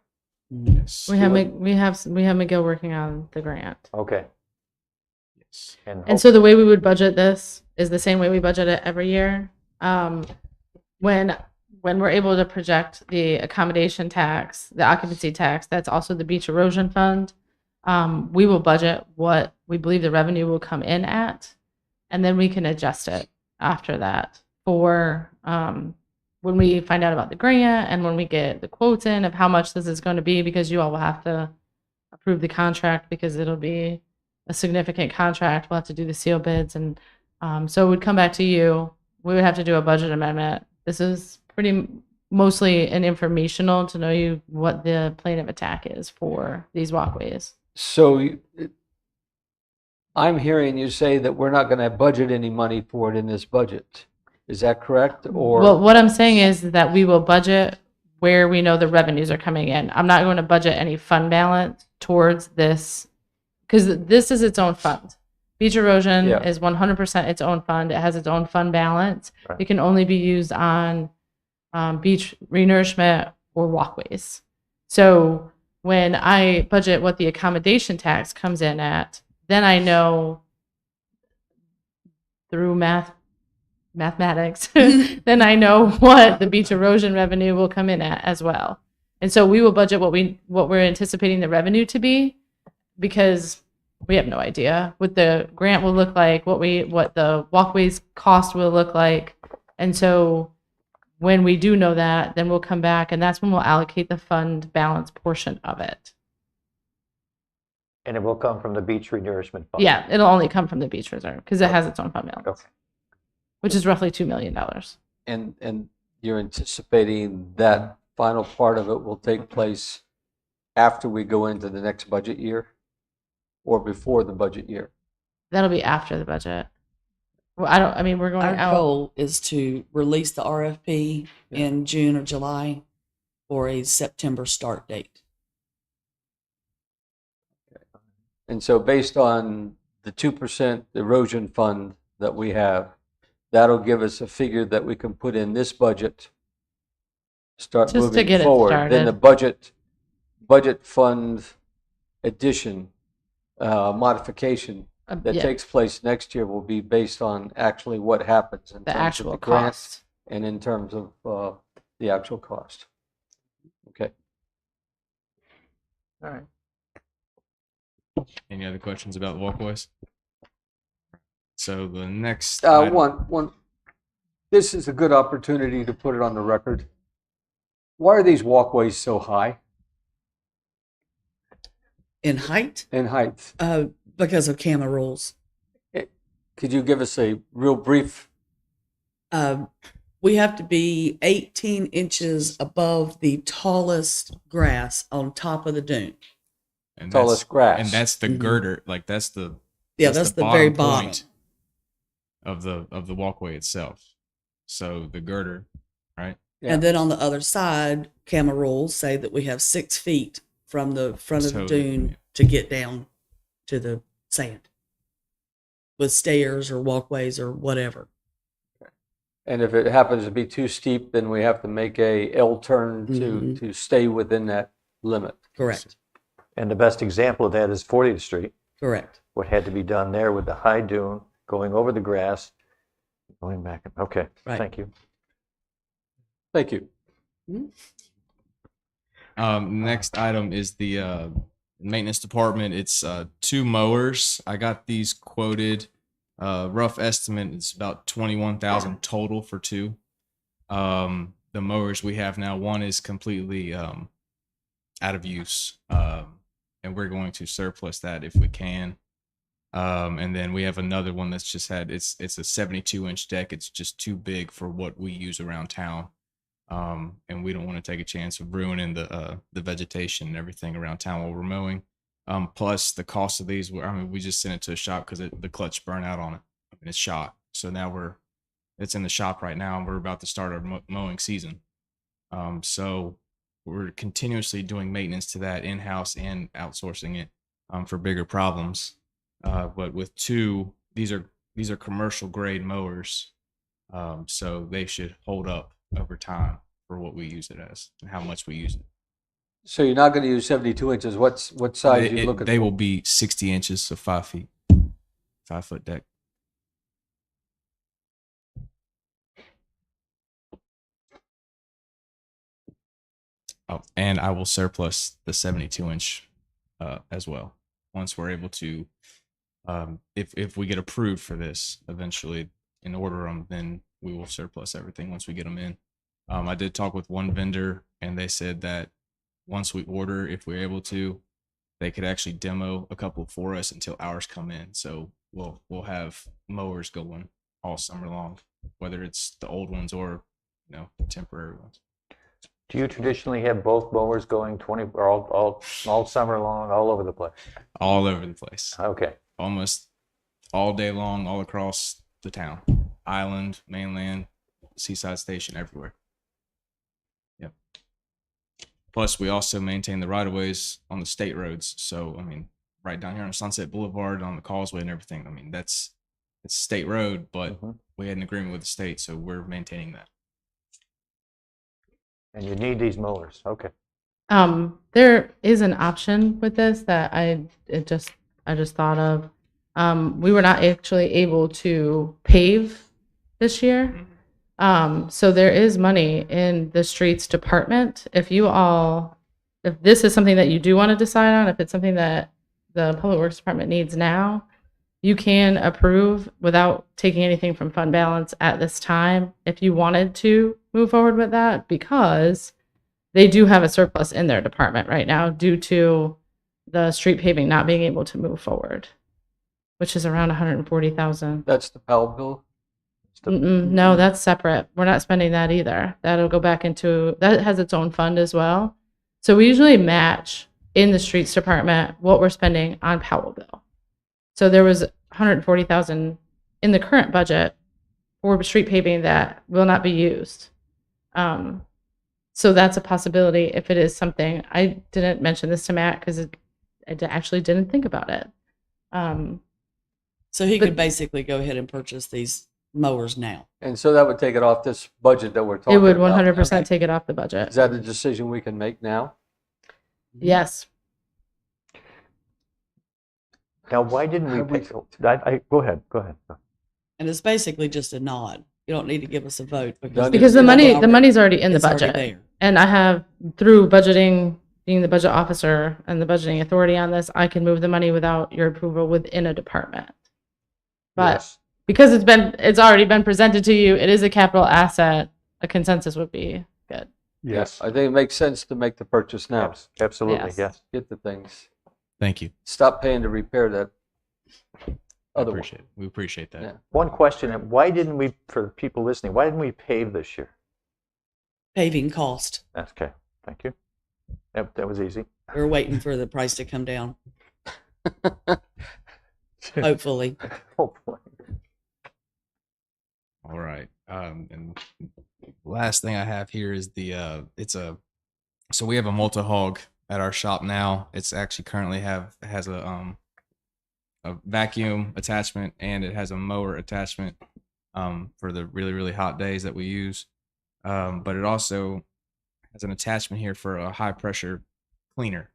Yes. We have McGill working on the grant. Okay. Yes. And so the way we would budget this is the same way we budget it every year. When we're able to project the accommodation tax, the occupancy tax, that's also the beach erosion fund. We will budget what we believe the revenue will come in at, and then we can adjust it after that for when we find out about the grant and when we get the quotes in of how much this is going to be, because you all will have to approve the contract because it'll be a significant contract. We'll have to do the seal bids, and so it would come back to you. We would have to do a budget amendment. This is pretty mostly an informational to know what the plan of attack is for these walkways. So I'm hearing you say that we're not going to budget any money for it in this budget. Is that correct? Or Well, what I'm saying is that we will budget where we know the revenues are coming in. I'm not going to budget any fund balance towards this because this is its own fund. Beach erosion Yeah. is 100% its own fund. It has its own fund balance. Right. It can only be used on beach renourishment or walkways. So when I budget what the accommodation tax comes in at, then I know through mathematics, then I know what the beach erosion revenue will come in at as well. And so we will budget what we're anticipating the revenue to be, because we have no idea what the grant will look like, what the walkways cost will look like. And so when we do know that, then we'll come back, and that's when we'll allocate the fund balance portion of it. And it will come from the beach renourishment fund. Yeah, it'll only come from the beach reserve because it has its own fund balance, Okay. which is roughly $2 million. and you're anticipating that final part of it will take place after we go into the next budget year or before the budget year? That'll be after the budget. Well, we're going Our out. goal is to release the RFP in June or July for a September start date. And so based on the 2% erosion fund that we have, that'll give us a figure that we can put in this budget, start Just to moving get it forward. Then the started. budget fund addition, modification that Yeah, takes place next year will be based on actually what happens in the terms of actual the grant cost. and in terms of the actual cost. Okay. All right. Any other questions about the walkways? So the next item- One. This is a good opportunity to put it on the record. Why are these walkways so high In height, in height? because of CAMA rules. Could you give us a real brief? We have to be 18 inches above the tallest grass on top of the dune. and Tallest grass. and that's the Mhm. girder, like that's the Yeah, that's the very bottom. point of the walkway itself. So the girder, right? Yeah. And then on the other side, CAMA rules say that we have 6 feet from the front of the Totally, dune yeah. to get down to the sand with stairs or walkways or whatever. And if it happens to be too steep, then we have to make a L turn Mhm. to stay within that limit. Correct. And the best example of that is 40th Street. Correct. What had to be done there with the high dune, going over the grass, going back. Okay, Right. thank you. Thank you. Next item is the maintenance department. It's 2 mowers. I got these quoted. Rough estimate is about 21,000 total for 2. The mowers we have now, one is completely out of use, and we're going to surplus that if we can. And then we have another one that's just had it's a 72-inch deck. It's just too big for what we use around town. And we don't want to take a chance of ruining the vegetation and everything around town while we're mowing. Plus the cost of these, we just sent it to a shop because the clutch burned out on it. It's shot. So now it's in the shop right now, and we're about to start our mowing season. So we're continuously doing maintenance to that in-house and outsourcing it for bigger problems. But with 2, these are commercial grade mowers, so they should hold up over time for what we use it as and how much we use it. So you're not going to use 72 inches. What size are you looking They for? will be 60 inches, so 5 feet, 5-foot deck. Oh, and I will surplus the 72-inch as well once we're able to. If we get approved for this eventually and order them, then we will surplus everything once we get them in. I did talk with one vendor, and they said that once we order, if we're able to, they could actually demo a couple for us until ours come in. So we'll have mowers going all summer long, whether it's the old ones or temporary ones. Do you traditionally have both mowers going 20 or all summer long, all over the place? All over the place, Okay. almost all day long, all across the town, island, mainland, seaside station, everywhere. Yep. Plus, we also maintain the right of ways on the state roads. So, right down here on Sunset Boulevard, on the causeway and everything. It's a state road, but we had an agreement with the state, so we're maintaining that. And you need these mowers. Okay. There is an option with this that I just thought of. We were not actually able to pave this year. So there is money in the streets department. If this is something that you do want to decide on, if it's something that the Public Works Department needs now, you can approve without taking anything from fund balance at this time if you wanted to move forward with that, because they do have a surplus in their department right now due to the street paving not being able to move forward, which is around 140,000. That's the Powell bill? No, that's separate. We're not spending that either. That'll go back into, that has its own fund as well. So we usually match in the streets department what we're spending on Powell bill. So there was 140,000 in the current budget for street paving that will not be used. So that's a possibility if it is something. I didn't mention this to Matt because I actually didn't think about it. So he could basically go ahead and purchase these mowers now. And so that would take it off this budget that we're talking It would about. 100% Okay. take it off the budget. Is that a decision we can make now? Yes. Now, why didn't we Have we- pay? Go ahead. And it's basically just a nod. You don't need to give us a vote Done. Because the money's already in the it's already budget. there. And I have, through budgeting, being the budget officer and the budgeting authority on this, I can move the money without your approval within a department. But Yes. because it's already been presented to you, it is a capital asset, a consensus would be good. Yes. I think it makes sense to make the purchase now. Absolutely, Yes. yes. Get the things. Thank you. Stop paying to repair that I other one. appreciate it. We appreciate that. Yeah. One question, why didn't we, for people listening, why didn't we pave this year? Paving cost. That's okay, thank you. That was easy. We're waiting for the price to come down. Hopefully. Hopefully. All right. And last thing I have here is so we have a multi-hog at our shop now. It's actually currently has a vacuum attachment, and it has a mower attachment for the really, really hot days that we use. But it also has an attachment here for a high pressure cleaner.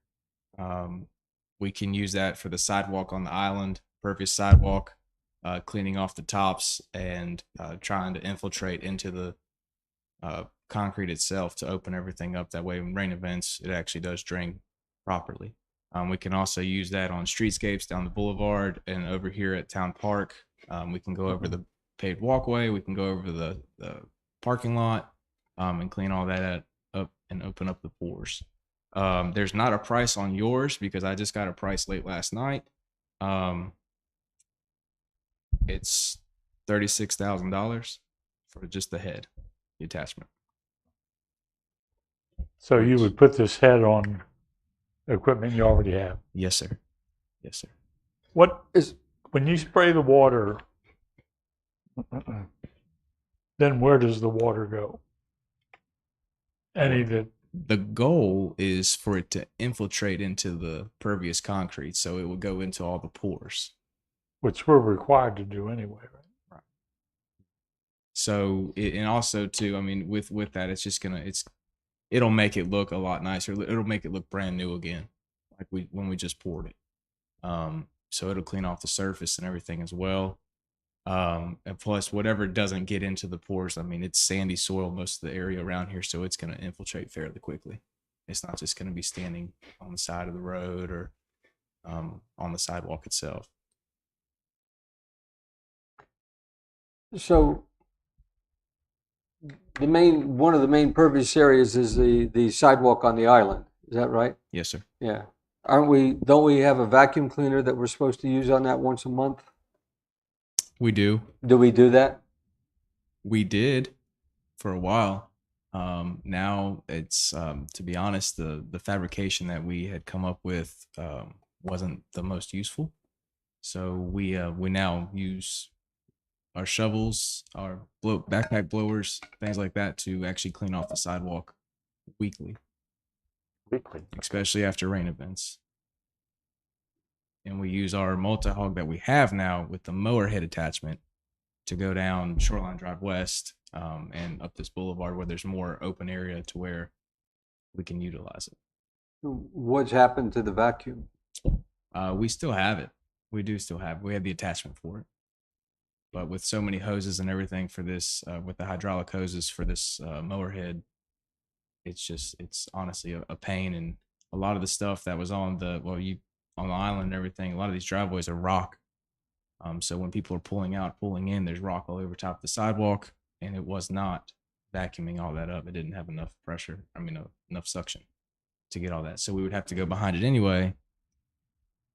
We can use that for the sidewalk on the island, pervious sidewalk, cleaning off the tops and trying to infiltrate into the concrete itself to open everything up. That way, in rain events, it actually does drain properly. We can also use that on streetscapes down the boulevard and over here at Town Park. We can go over the paved walkway. We can go over the parking lot and clean all that up and open up the pores. There's not a price on yours because I just got a price late last night. It's $36,000 for just the head, the attachment. So you would put this head on equipment you already have. Yes, sir. Yes, sir. What is, when you spray the water, then where does the water go? Any that The goal is for it to infiltrate into the pervious concrete, so it would go into all the pores. which we're required to do anyway, right? So and also too, I mean, with that, it's just it'll make it look a lot nicer. It'll make it look brand new again, like when we just poured it. So it'll clean off the surface and everything as well. And plus, whatever doesn't get into the pores, I mean, it's sandy soil most of the area around here, so it's going to infiltrate fairly quickly. It's not just going to be standing on the side of the road or on the sidewalk itself. So one of the main pervious areas is the sidewalk on the island. Is that right? Yes, sir. Yeah. Don't we have a vacuum cleaner that we're supposed to use on that once a month? We do. Do we do that? We did for a while. Now it's to be honest, the fabrication that we had come up with wasn't the most useful. So we now use our shovels, our backpack blowers, things like that to actually clean off the sidewalk weekly, especially after rain events. And we use our multi-hog that we have now with the mower head attachment to go down Shoreline Drive West and up this boulevard where there's more open area to where we can utilize it. What's happened to the vacuum? We still have it. We do still have it. We have the attachment for it. But with so many hoses and everything for this, with the hydraulic hoses for this mower head, it's honestly a pain. And a lot of the stuff that was on the island and everything, a lot of these driveways are rock. So when people are pulling in, there's rock all over top of the sidewalk, and it was not vacuuming all that up. It didn't have enough pressure, enough suction to get all that. So we would have to go behind it anyway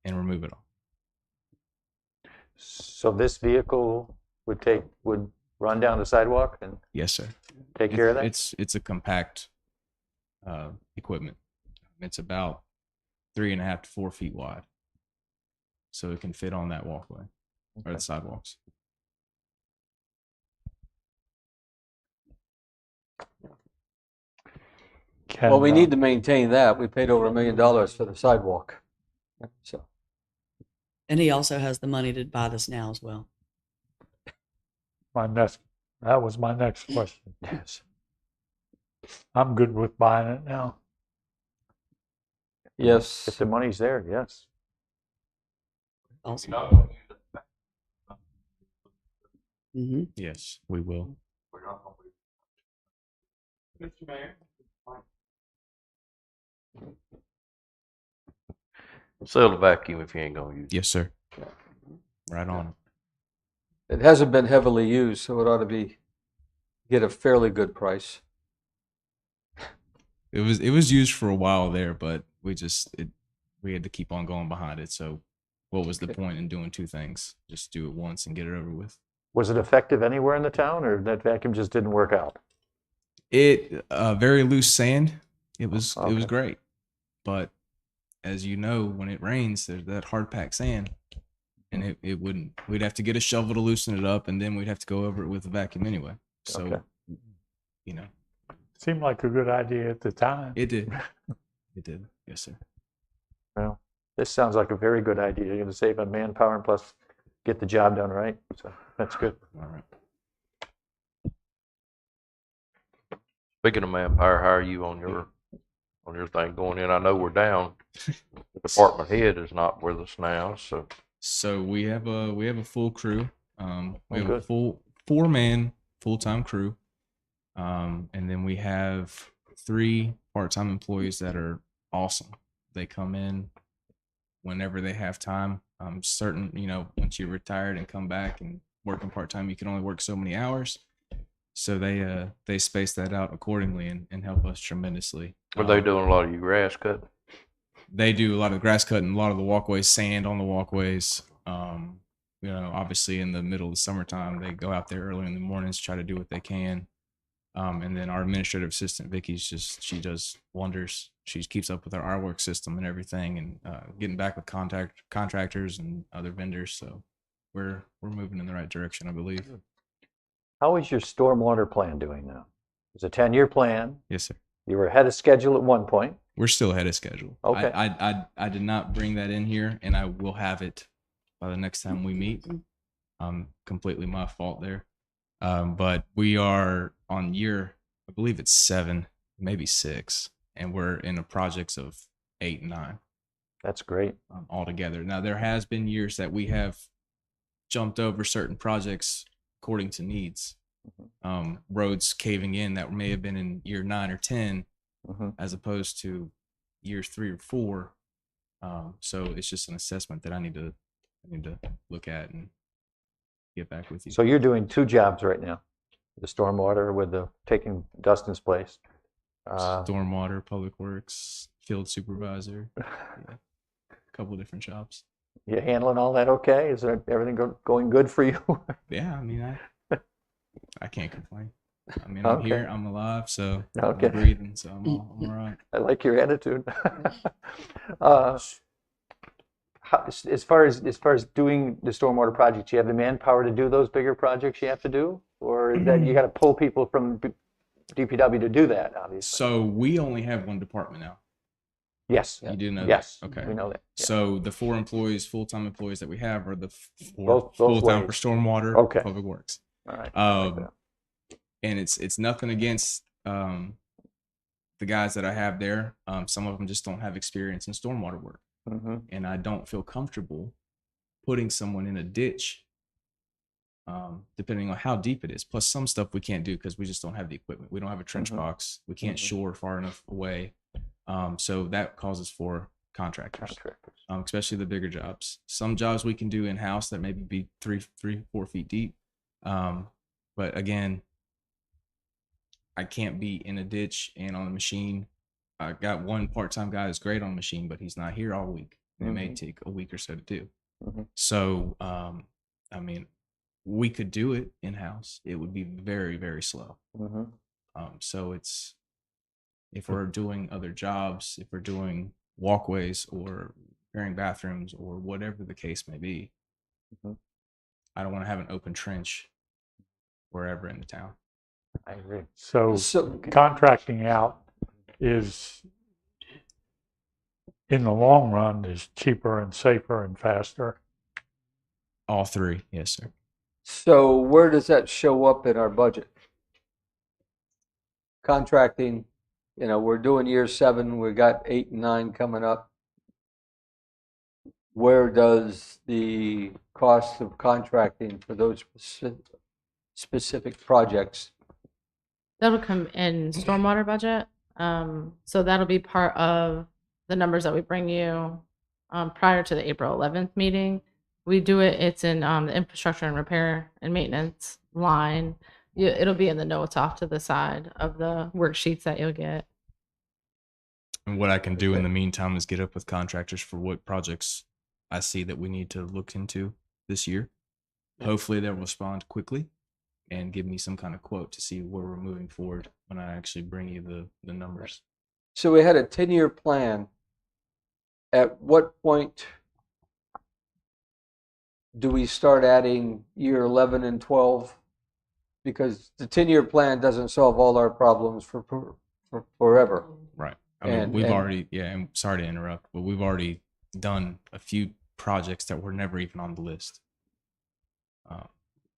and remove it all. So this vehicle would run down the sidewalk and Yes, sir. take care of that? It's a compact equipment. It's about 3.5 to 4 feet wide, so it can fit on that walkway or the sidewalks. Well, we need to maintain that. We paid over $1 million for the sidewalk. So And he also has the money to buy this now as well. That was my next question. Yes. I'm good with buying it now. yes, If the money's there, yes. Awesome. Mm-hmm. Yes, we will. Mr. Mayor. Sell the vacuum if you ain't gonna use it. Yes, sir. Right on. it hasn't been heavily used, so it ought to get a fairly good price. It was used for a while there, but we had to keep on going behind it. So what was the point in doing two things? Just do it once and get it over with. Was it effective anywhere in the town, or that vacuum just didn't work out? It very loose sand. It was Okay. great, but as you know, when it rains, there's that hard packed sand, and it wouldn't. We'd have to get a shovel to loosen it up, and then we'd have to go over it with a vacuum anyway. So, Okay. you know, Seemed like a good idea at the time. it did. It did. Yes, sir. Well, this sounds like a very good idea. You're going to save on manpower and plus get the job done right. So that's good. All right. Speaking of manpower, how are you on your thing going in? I know we're down. The department head is not with us now, so So we have a full crew. We have a good. full 4-man full-time crew. And then we have 3 part-time employees that are awesome. They come in whenever they have time. Certain, once you're retired and come back and working part-time, you can only work so many hours. So they space that out accordingly and help us tremendously. are they doing a lot of your grass cutting? They do a lot of grass cutting, a lot of the walkways, sand on the walkways. Obviously in the middle of the summertime, they go out there early in the mornings, try to do what they can. And then our administrative assistant, Vicky's she does wonders. She keeps up with our work system and everything, and getting back with contractors and other vendors. So we're moving in the right direction, I believe. How is your stormwater plan doing now? It's a 10-year plan. Yes, sir. You were ahead of schedule at one point. We're still ahead of schedule. Okay. I did not bring that in here, and I will have it by the next time we meet. Completely my fault there. But we are on year, I believe it's 7, maybe 6, and we're in the projects of 8 and 9 That's great. altogether. Now there has been years that we have jumped over certain projects according to needs. Roads caving in that may have been in year 9 or 10, as opposed to years 3 or 4. So it's just an assessment that I need to look at and get back with you. So you're doing 2 jobs right now. The stormwater with the taking Dustin's place. Stormwater, public works, field supervisor, yeah. A couple different jobs. You handling all that okay? Is everything going good for you? Yeah, I mean, I can't complain. I mean, Okay. I'm here, I'm alive, so Okay. I'm breathing, so I'm all right. I like your attitude. As far as doing the stormwater projects, you have the manpower to do those bigger projects you have to do, or is that you got to pull people from DPW to do that? Obviously. So we only have one department now. Yes. You do know that? Yes. Okay. We know that. Yeah. So the 4 employees, full-time employees that we have are the 4 Both full-time for ways. stormwater, Okay. public works. All right. I like that. And it's nothing against the guys that I have there. Some of them just don't have experience in stormwater work, and I don't feel comfortable putting someone in a ditch, depending on how deep it is. Plus, some stuff we can't do because we just don't have the equipment. We don't have a trench box. We can't shore far enough away. So that causes for contractors, especially the bigger jobs. Some jobs we can do in house that maybe be 3-4 feet deep. But again, I can't be in a ditch and on a machine. I got one part-time guy that's great on a machine, but he's not here all week. It may take a week or so to do. So, I mean, we could do it in-house. It would be very, very slow. So if we're doing other jobs, if we're doing walkways or repairing bathrooms or whatever the case may be, I don't want to have an open trench wherever in the town. I agree. So contracting out is, in the long run, is cheaper and safer and faster. All 3, yes, sir. So where does that show up in our budget? Contracting, we're doing year 7, we got 8 and 9 coming up. Where does the cost of contracting for those specific projects? That'll come in stormwater budget. So that'll be part of the numbers that we bring you prior to the April 11th meeting. We do it. It's in the infrastructure and repair and maintenance line. It'll be in the notes off to the side of the worksheets that you'll get. And what I can do in the meantime is get up with contractors for what projects I see that we need to look into this year. Hopefully they'll respond quickly and give me some kind of quote to see where we're moving forward when I actually bring you the numbers. So we had a 10-year plan. At what point do we start adding year 11 and 12 because the 10-year plan doesn't solve all our problems for forever. Right. I mean, And- we've and- already, yeah, and sorry to interrupt, but we've already done a few projects that were never even on the list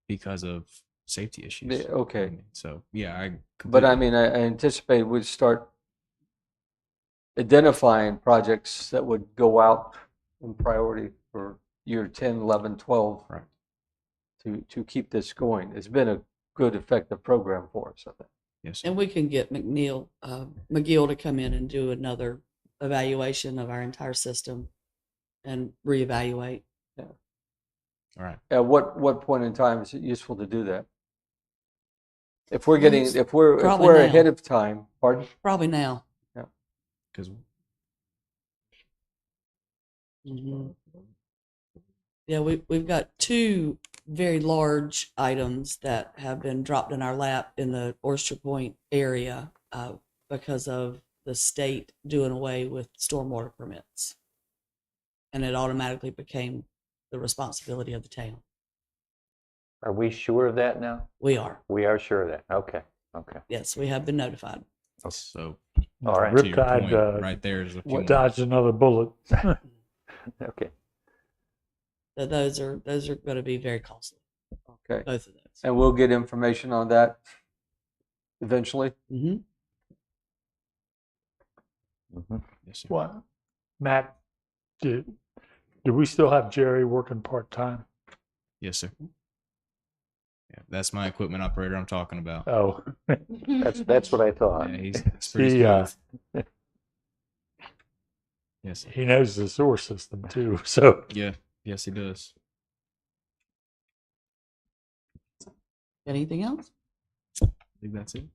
because of safety issues. Okay. So, yeah, I But I completely- mean, I anticipate we'd start identifying projects that would go out in priority for year 10, 11, 12. Right. To keep this going. It's been a good, effective program for us, I think. yes, sir. And we can get McGill to come in and do another evaluation of our entire system and reevaluate. All right. At what point in time is it useful to do that? If we're getting, if we're Probably now. ahead of time, pardon? Probably now. Because Mhm. Yeah, we've got two very large items that have been dropped in our lap in the Oyster Point area because of the state doing away with stormwater permits. And it automatically became the responsibility of the town. Are we sure of that now? We are. We are sure of that. Okay. Okay. Yes, we have been notified. so All right. to your Riptide, point, right there is looking dodged another bullet. Okay. So those are going to be very costly, Okay. both of those. And we'll get information on that eventually. Mm-hmm. yes, sir. What? Matt, do we still have Jerry working part-time? Yes, sir. Yeah, that's my equipment operator I'm talking about. Oh, That's what I thought. Yeah, he's pretty he, smooth. Yes, sir. he knows the sewer system too, so. Yeah, yes, he does. Anything else? I think that's it.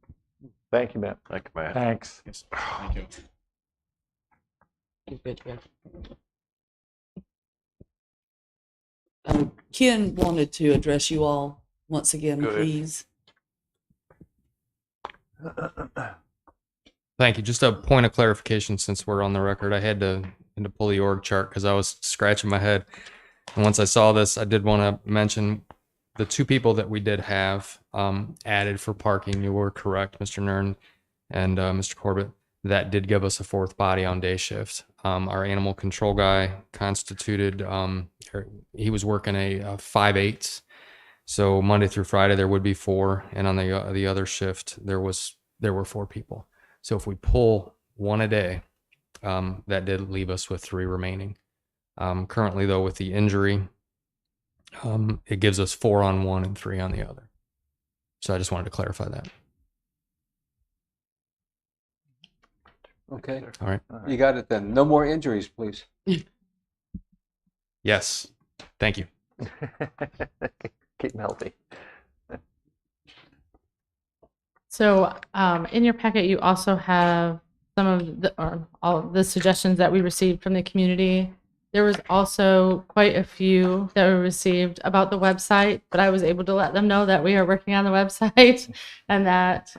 Thank you, Matt. Thank you, Matt. Thanks. Yes, sir. Thank you. You're good to go. Ken wanted to address you all once again, Go ahead. please. Thank you. Just a point of clarification since we're on the record. I had to pull the org chart because I was scratching my head. And once I saw this, I did want to mention the two people that we did have added for parking. You were correct, Mr. Nern and Mr. Corbett. That did give us a fourth body on day shift. Our animal control guy constituted, he was working a 5/8. So Monday through Friday, there would be 4. And on the other shift, there were 4 people. So if we pull 1 a day, that did leave us with 3 remaining. Currently, though, with the injury, it gives us 4 on one and 3 on the other. So I just wanted to clarify that. Okay. All right. You got it then. No more injuries, please. Yes. Thank you. Keep them healthy. So in your packet, you also have some of all of the suggestions that we received from the community. There was also quite a few that were received about the website, but I was able to let them know that we are working on the website and that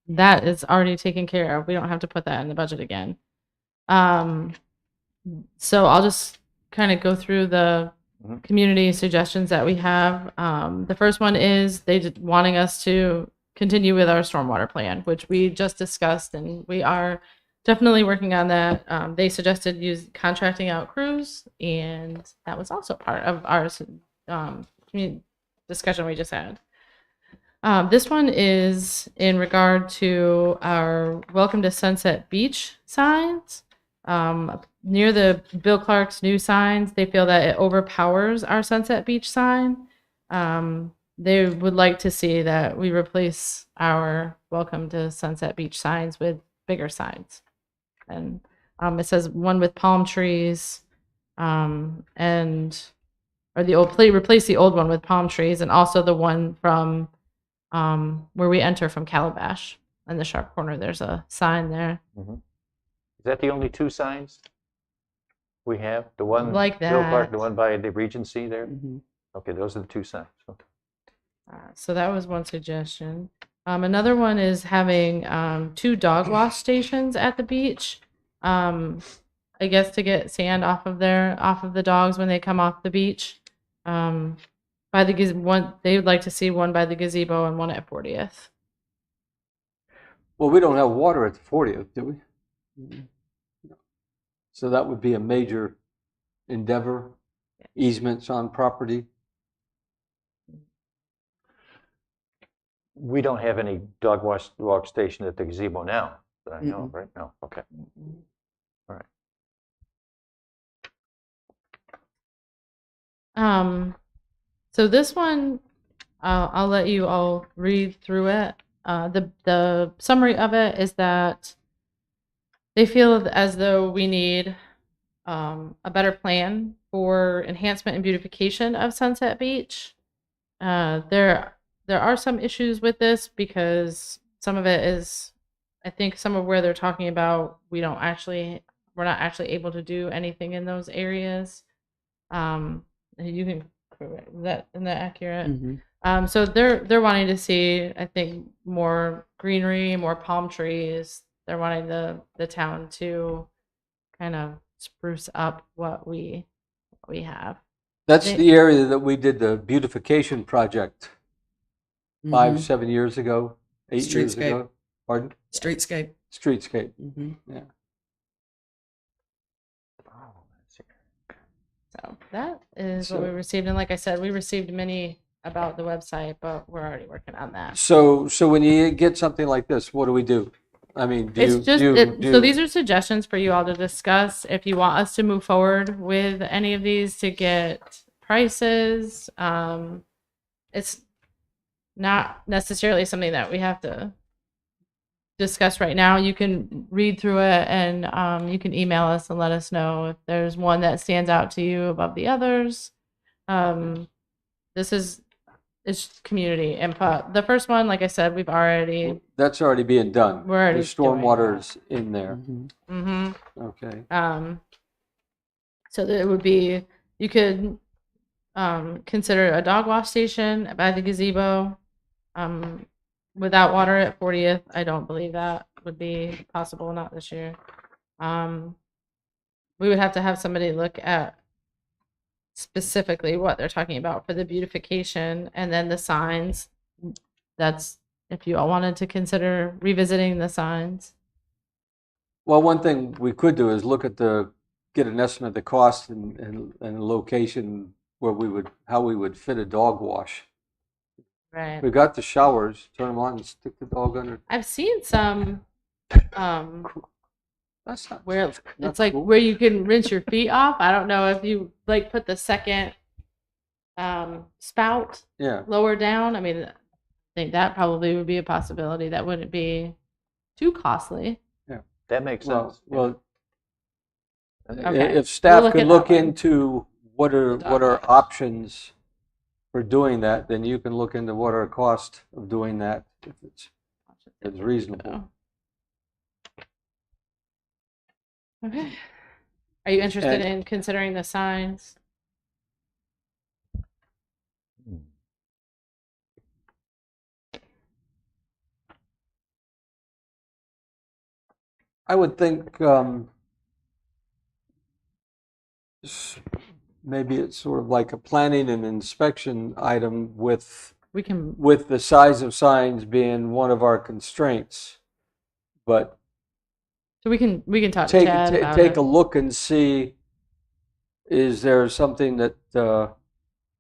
that is already taken care of. We don't have to put that in the budget again. So I'll just kind of go through the community suggestions that we have. The first one is wanting us to continue with our stormwater plan, which we just discussed, and we are definitely working on that. They suggested contracting out crews, and that was also part of our community discussion we just had. This one is in regard to our Welcome to Sunset Beach signs. Near the Bill Clark's new signs, they feel that it overpowers our Sunset Beach sign. They would like to see that we replace our Welcome to Sunset Beach signs with bigger signs. And it says one with palm trees, replace the old one with palm trees, and also the one from where we enter from Calabash. In the sharp corner, there's a sign there. Is that the only 2 signs we have? The one Like Bill Clark, that. the one by the Regency there? Mhm. Okay, those are the 2 signs. Okay. So that was one suggestion. Another one is having 2 dog wash stations at the beach. I guess to get sand off of the dogs when they come off the beach. By by the one, they would like to see one by the gazebo and one at 40th. Well, we don't have water at the 40th, do we? So that would be a major endeavor, easements on property. We don't have any dog walk station at the gazebo now, that I know of, right? No, okay. All right. So this one, I'll let you all read through it. The summary of it is that they feel as though we need a better plan for enhancement and beautification of Sunset Beach. There are some issues with this because some of it is, I think some of where they're talking about, we're not actually able to do anything in those areas. You can correct that, isn't that accurate? So they're wanting to see, I think, more greenery, more palm trees. They're wanting the town to kind of spruce up what we have. That's the area that we did the beautification project 5-7 years ago, 8 years Streetscape. ago. Pardon? Streetscape. Streetscape. Mm-hmm. So that is what we received, and like I said, we received many about the website, but we're already working on that. So when you get something like this, what do we do? I mean, So these are suggestions for you all to discuss if you want us to move forward with any of these to get prices. It's not necessarily something that we have to discuss right now. You can read through it and you can email us and let us know if there's one that stands out to you above the others. It's community input. The first one, like I said, that's already being done. We're already the stormwater's in there. Okay. So that it would be, you could consider a dog wash station by the gazebo. Without water at 40th, I don't believe that would be possible, not this year. We would have to have somebody look at specifically what they're talking about for the beautification, and then the signs. That's if you all wanted to consider revisiting the signs. Well, one thing we could do is get an estimate of the cost and location where how we would fit a dog wash. Right. We got the showers, turn them on and stick the dog under. I've seen some That's not where not it's like cool. where you can rinse your feet off. I don't know if you like put the second spout Yeah. lower down. I mean, I think that probably would be a possibility. That wouldn't be too costly. That makes sense. Well, Okay. if staff We'll look could at look that one. into what are options for doing that, then you can look into what are costs of doing that if it's reasonable. Okay. Are you interested in considering the signs? I would think maybe it's sort of like a planning and inspection item with the size of signs being one of our constraints. But So we can talk to Chad about take it. a look and see, is there something that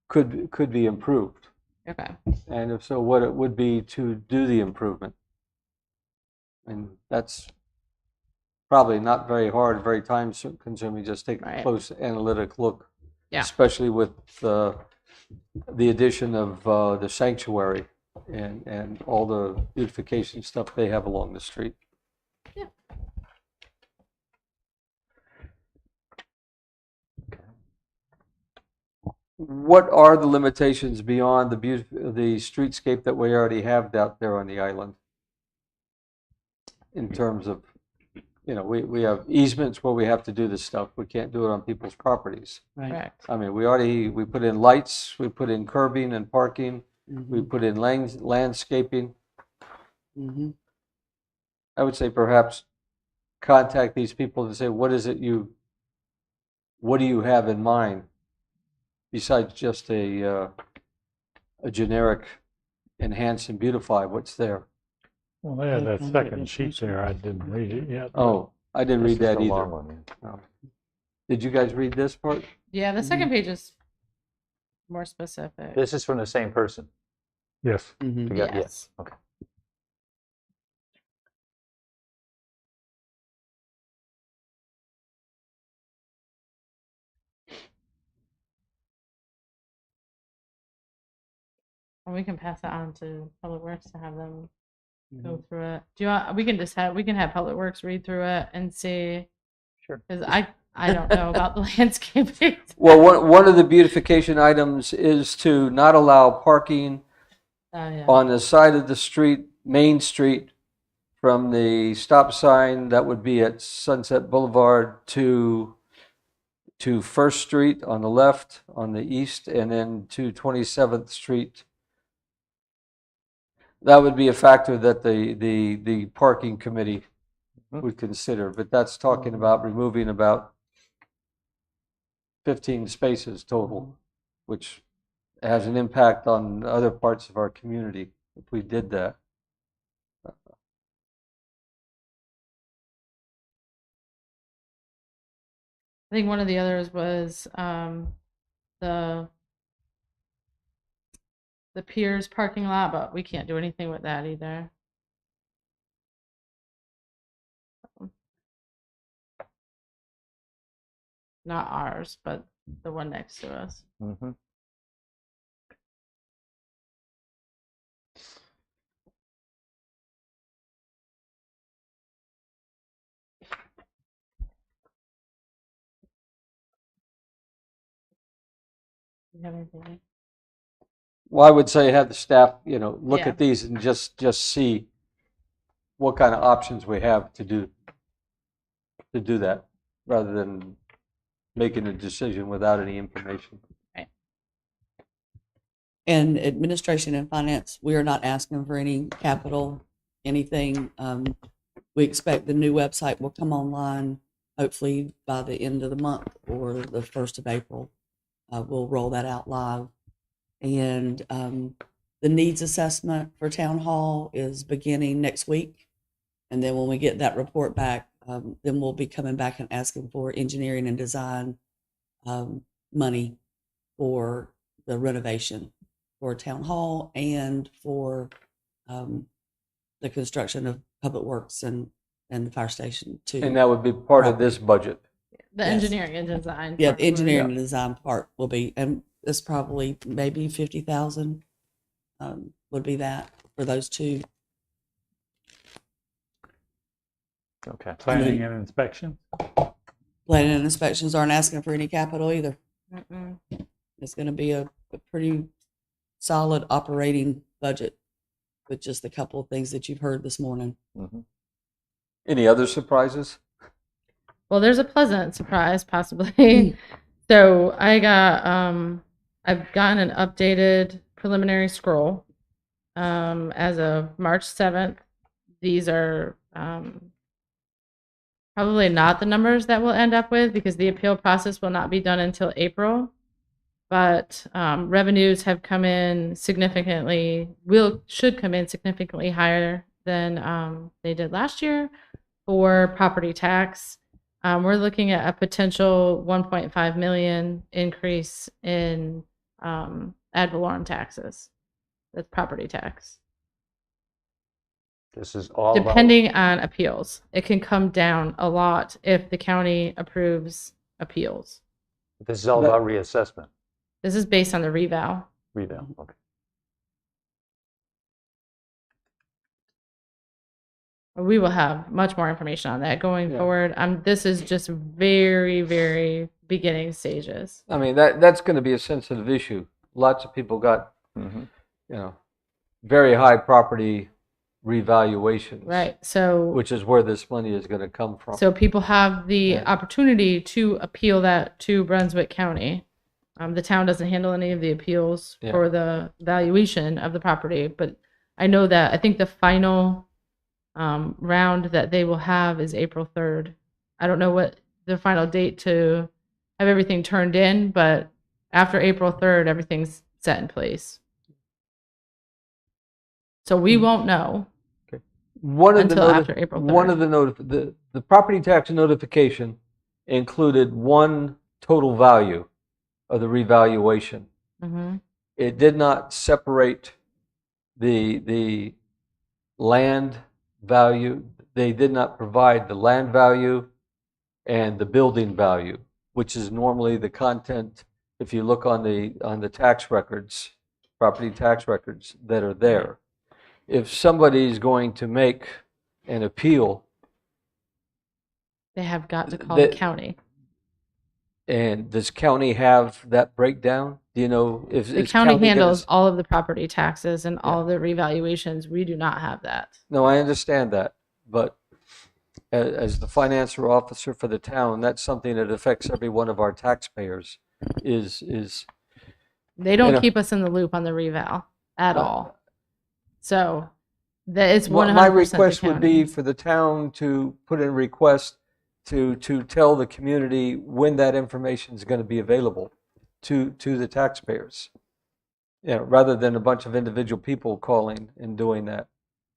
could be improved? Okay. And if so, what it would be to do the improvement. And that's probably not very hard, very time consuming. Just take a close analytic look, especially with the addition of the sanctuary and all the beautification stuff they have along the street. Yeah. What are the limitations beyond the streetscape that we already have out there on the island? In terms of, we have easements where we have to do this stuff. We can't do it on people's properties. Right. Correct. I mean, we put in lights, we put in curbing and parking, we put in landscaping. I would say perhaps contact these people and say, what do you have in mind besides just a a generic enhance and beautify what's there. Well, they had that second sheet there. I didn't read it yet. Oh, I didn't read This is that the either. long one, yeah. No. Did you guys read this part? Yeah, the second page is more specific. This is from the same person. Yes. Mhm. We got- Yes. Yes, okay. And we can pass that on to Public Works to have them Mm-hmm. go through it. Do you want, we can have Public Works read through it and see, Sure. because I don't know about the landscaping. Well, one of the beautification items is to not allow parking Yeah. on the side of the street, Main Street, from the stop sign that would be at Sunset Boulevard to First Street on the left, on the east, and then to 27th Street. That would be a factor that the parking committee would consider, but that's talking about removing about 15 spaces total, which has an impact on other parts of our community if we did that. I think one of the others was the Piers parking lot, but we can't do anything with that either. Not ours, but the one next to us. Mm-hmm. You have anything? Well, I would say have the staff, look Yeah. at these and just see what kind of options we have to do that, rather than making a decision without any information. And administration and finance, we are not asking for any capital, anything. We expect the new website will come online hopefully by the end of the month or the 1st of April. We'll roll that out live. And the needs assessment for town hall is beginning next week. And then when we get that report back, then we'll be coming back and asking for engineering and design money for the renovation for town hall and for the construction of public works and the fire station too. And that would be part of this budget. The Yes. engineering and design. Yeah, part the was- engineering and design part will be, and it's probably maybe 50,000 would be that for those two. Okay. Planning and inspection. Planning and inspections aren't asking for any capital either. Mm-mm. It's going to be a pretty solid operating budget with just a couple of things that you've heard this morning. Mm-hmm. Any other surprises? Well, there's a pleasant surprise possibly. So I've gotten an updated preliminary scroll as of March 7th. These are probably not the numbers that we'll end up with because the appeal process will not be done until April. But revenues have come in significantly, should come in significantly higher than they did last year for property tax. We're looking at a potential 1.5 million increase in ad valorem taxes. That's property tax. This is all Depending on appeals, it can come down a lot if the county approves appeals. this is all about reassessment, This is based on the reval. revale. Okay. We will have much more information on that going Yeah. forward. This is just very, very beginning stages. I mean, that's going to be a sensitive issue. Lots of people got, Mm-hmm. very high property revaluations. Right. So Which is where this money is going to come from. So people have the Yeah. opportunity to appeal that to Brunswick County. The town doesn't handle any of the appeals Yeah. for the valuation of the property, but I know that I think the final round that they will have is April 3rd. I don't know what the final date to have everything turned in, but after April 3rd, everything's set in place. So we won't know. One of Until the after April one 3rd. of the property tax notification included one total value of the revaluation. Mhm. It did not separate the land value. They did not provide the land value and the building value, which is normally the content. If you look on the tax records, property tax records that are there, if somebody's going to make an appeal, They have got to call the That- county. and does county have that breakdown? Do you know if The is county gonna handles s- all of the property taxes and all of the revaluations. We do not have that. No, I understand that, but as the financial officer for the town, that's something that affects every one of our taxpayers. Is They don't know- keep us in the loop on the reval at all. So that it's 100% my the request would be county. for the town to put in a request to tell the community when that information is going to be available to the taxpayers. Rather than a bunch of individual people calling and doing that.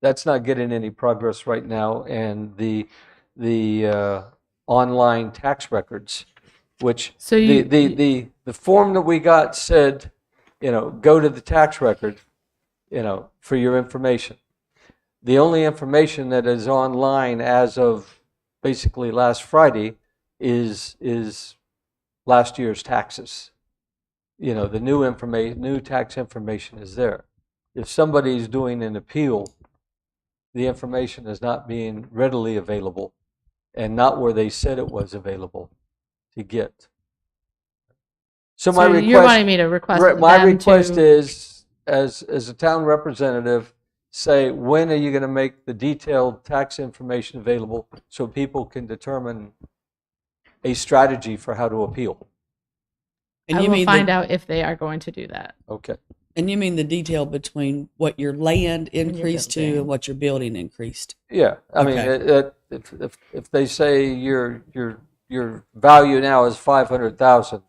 That's not getting any progress right now, and the online tax records, which So you- the form that we got said, go to the tax record, for your information. The only information that is online as of basically last Friday is last year's taxes. The new tax information is there. If somebody's doing an appeal, the information is not being readily available and not where they said it was available to get. So my So request, you're wanting me to request my them request to- is, as a town representative, say, when are you going to make the detailed tax information available so people can determine a strategy for how to appeal? And I you will mean find the, out if they are going to do that. Okay. and you mean the detail between what your land your increased to building. and what your building increased? Yeah, I mean, Okay. if they say your value now is 500,000,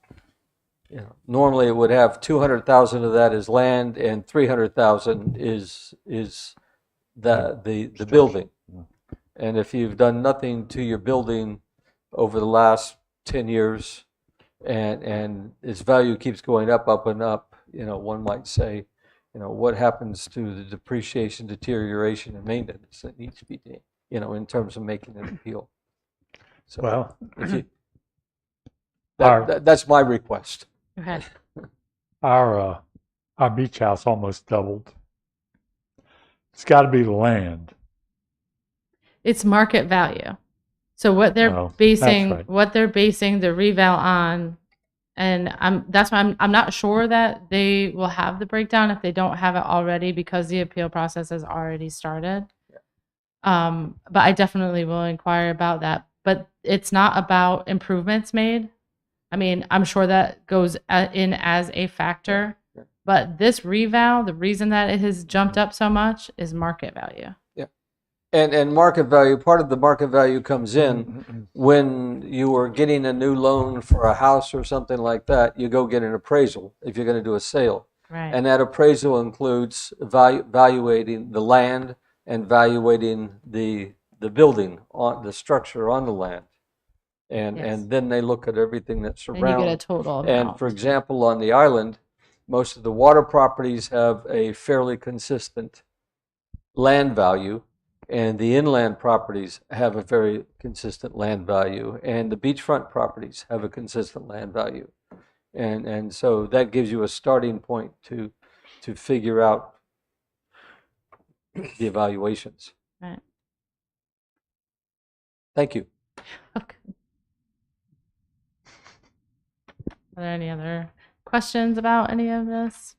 normally it would have 200,000 of that is land and 300,000 is the building. And if you've done nothing to your building over the last 10 years and its value keeps going up and up, one might say, what happens to the depreciation, deterioration, and maintenance that needs to be done, in terms of making an appeal. So Well, if you, Our- that's my request. Okay. our beach house almost doubled. It's got to be the land. It's market value. So what they're Oh, that's basing right. the reval on, and that's why I'm not sure that they will have the breakdown if they don't have it already because the appeal process has already started. But I definitely will inquire about that. But it's not about improvements made. I mean, I'm sure that goes in as a factor. But this reval, the reason that it has jumped up so much is market value. And market value, part of the market value comes in when you are getting a new loan for a house or something like that, you go get an appraisal if you're going to do a sale. Right. And that appraisal includes evaluating the land and evaluating the building, on the structure on the land. Yes. And then they look at everything that's And you get a around. total And amount. for example, on the island, most of the water properties have a fairly consistent land value, and the inland properties have a very consistent land value, and the beachfront properties have a consistent land value. And so that gives you a starting point to figure out the evaluations. Right. Thank you. Okay. Are there any other questions about any of this?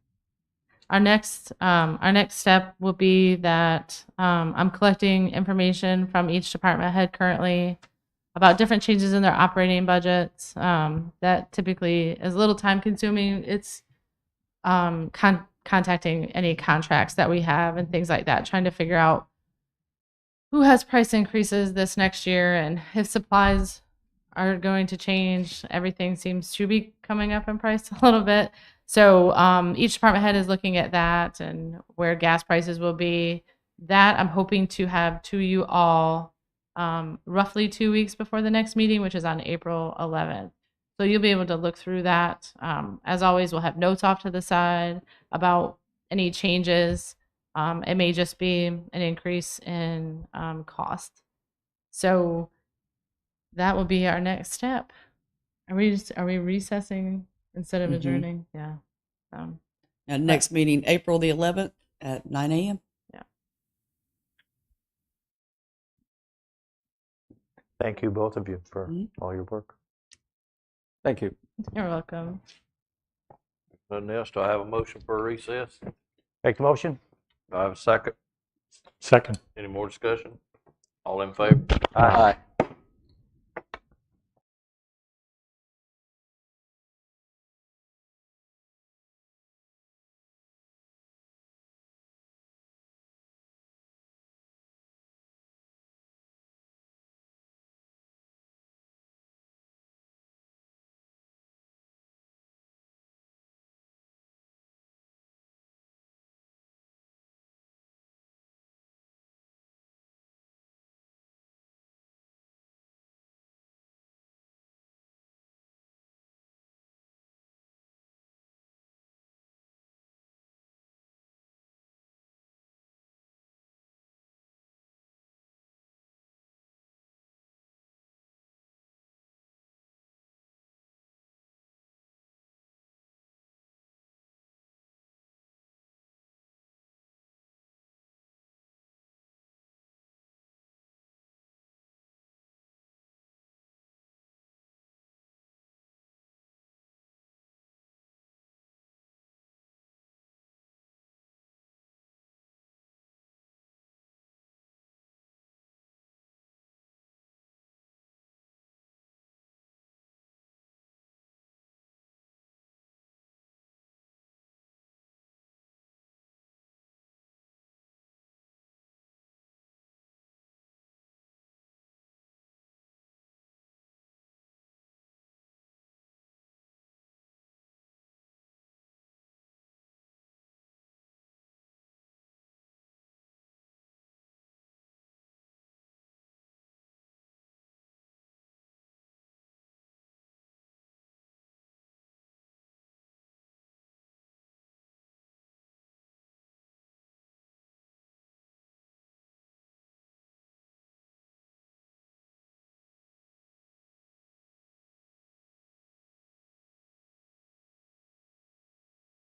Our next step will be that I'm collecting information from each department head currently about different changes in their operating budgets. That typically is a little time consuming. It's contacting any contracts that we have and things like that, trying to figure out who has price increases this next year and if supplies are going to change. Everything seems to be coming up in price a little bit. So each department head is looking at that and where gas prices will be. That I'm hoping to have to you all roughly 2 weeks before the next meeting, which is on April 11th. So you'll be able to look through that. As always, we'll have notes off to the side about any changes. It may just be an increase in cost. So that will be our next step. Are we recessing instead of Mhm. adjourning? Yeah. And next meeting, April the 11th at 9 a.m. Thank you, both of you, for Mhm. all your work. Thank you. You're welcome. Nothing else? Do I have a motion for a recess? Make the motion? Do I have a second? Second. Any more discussion? All in favor? Aye.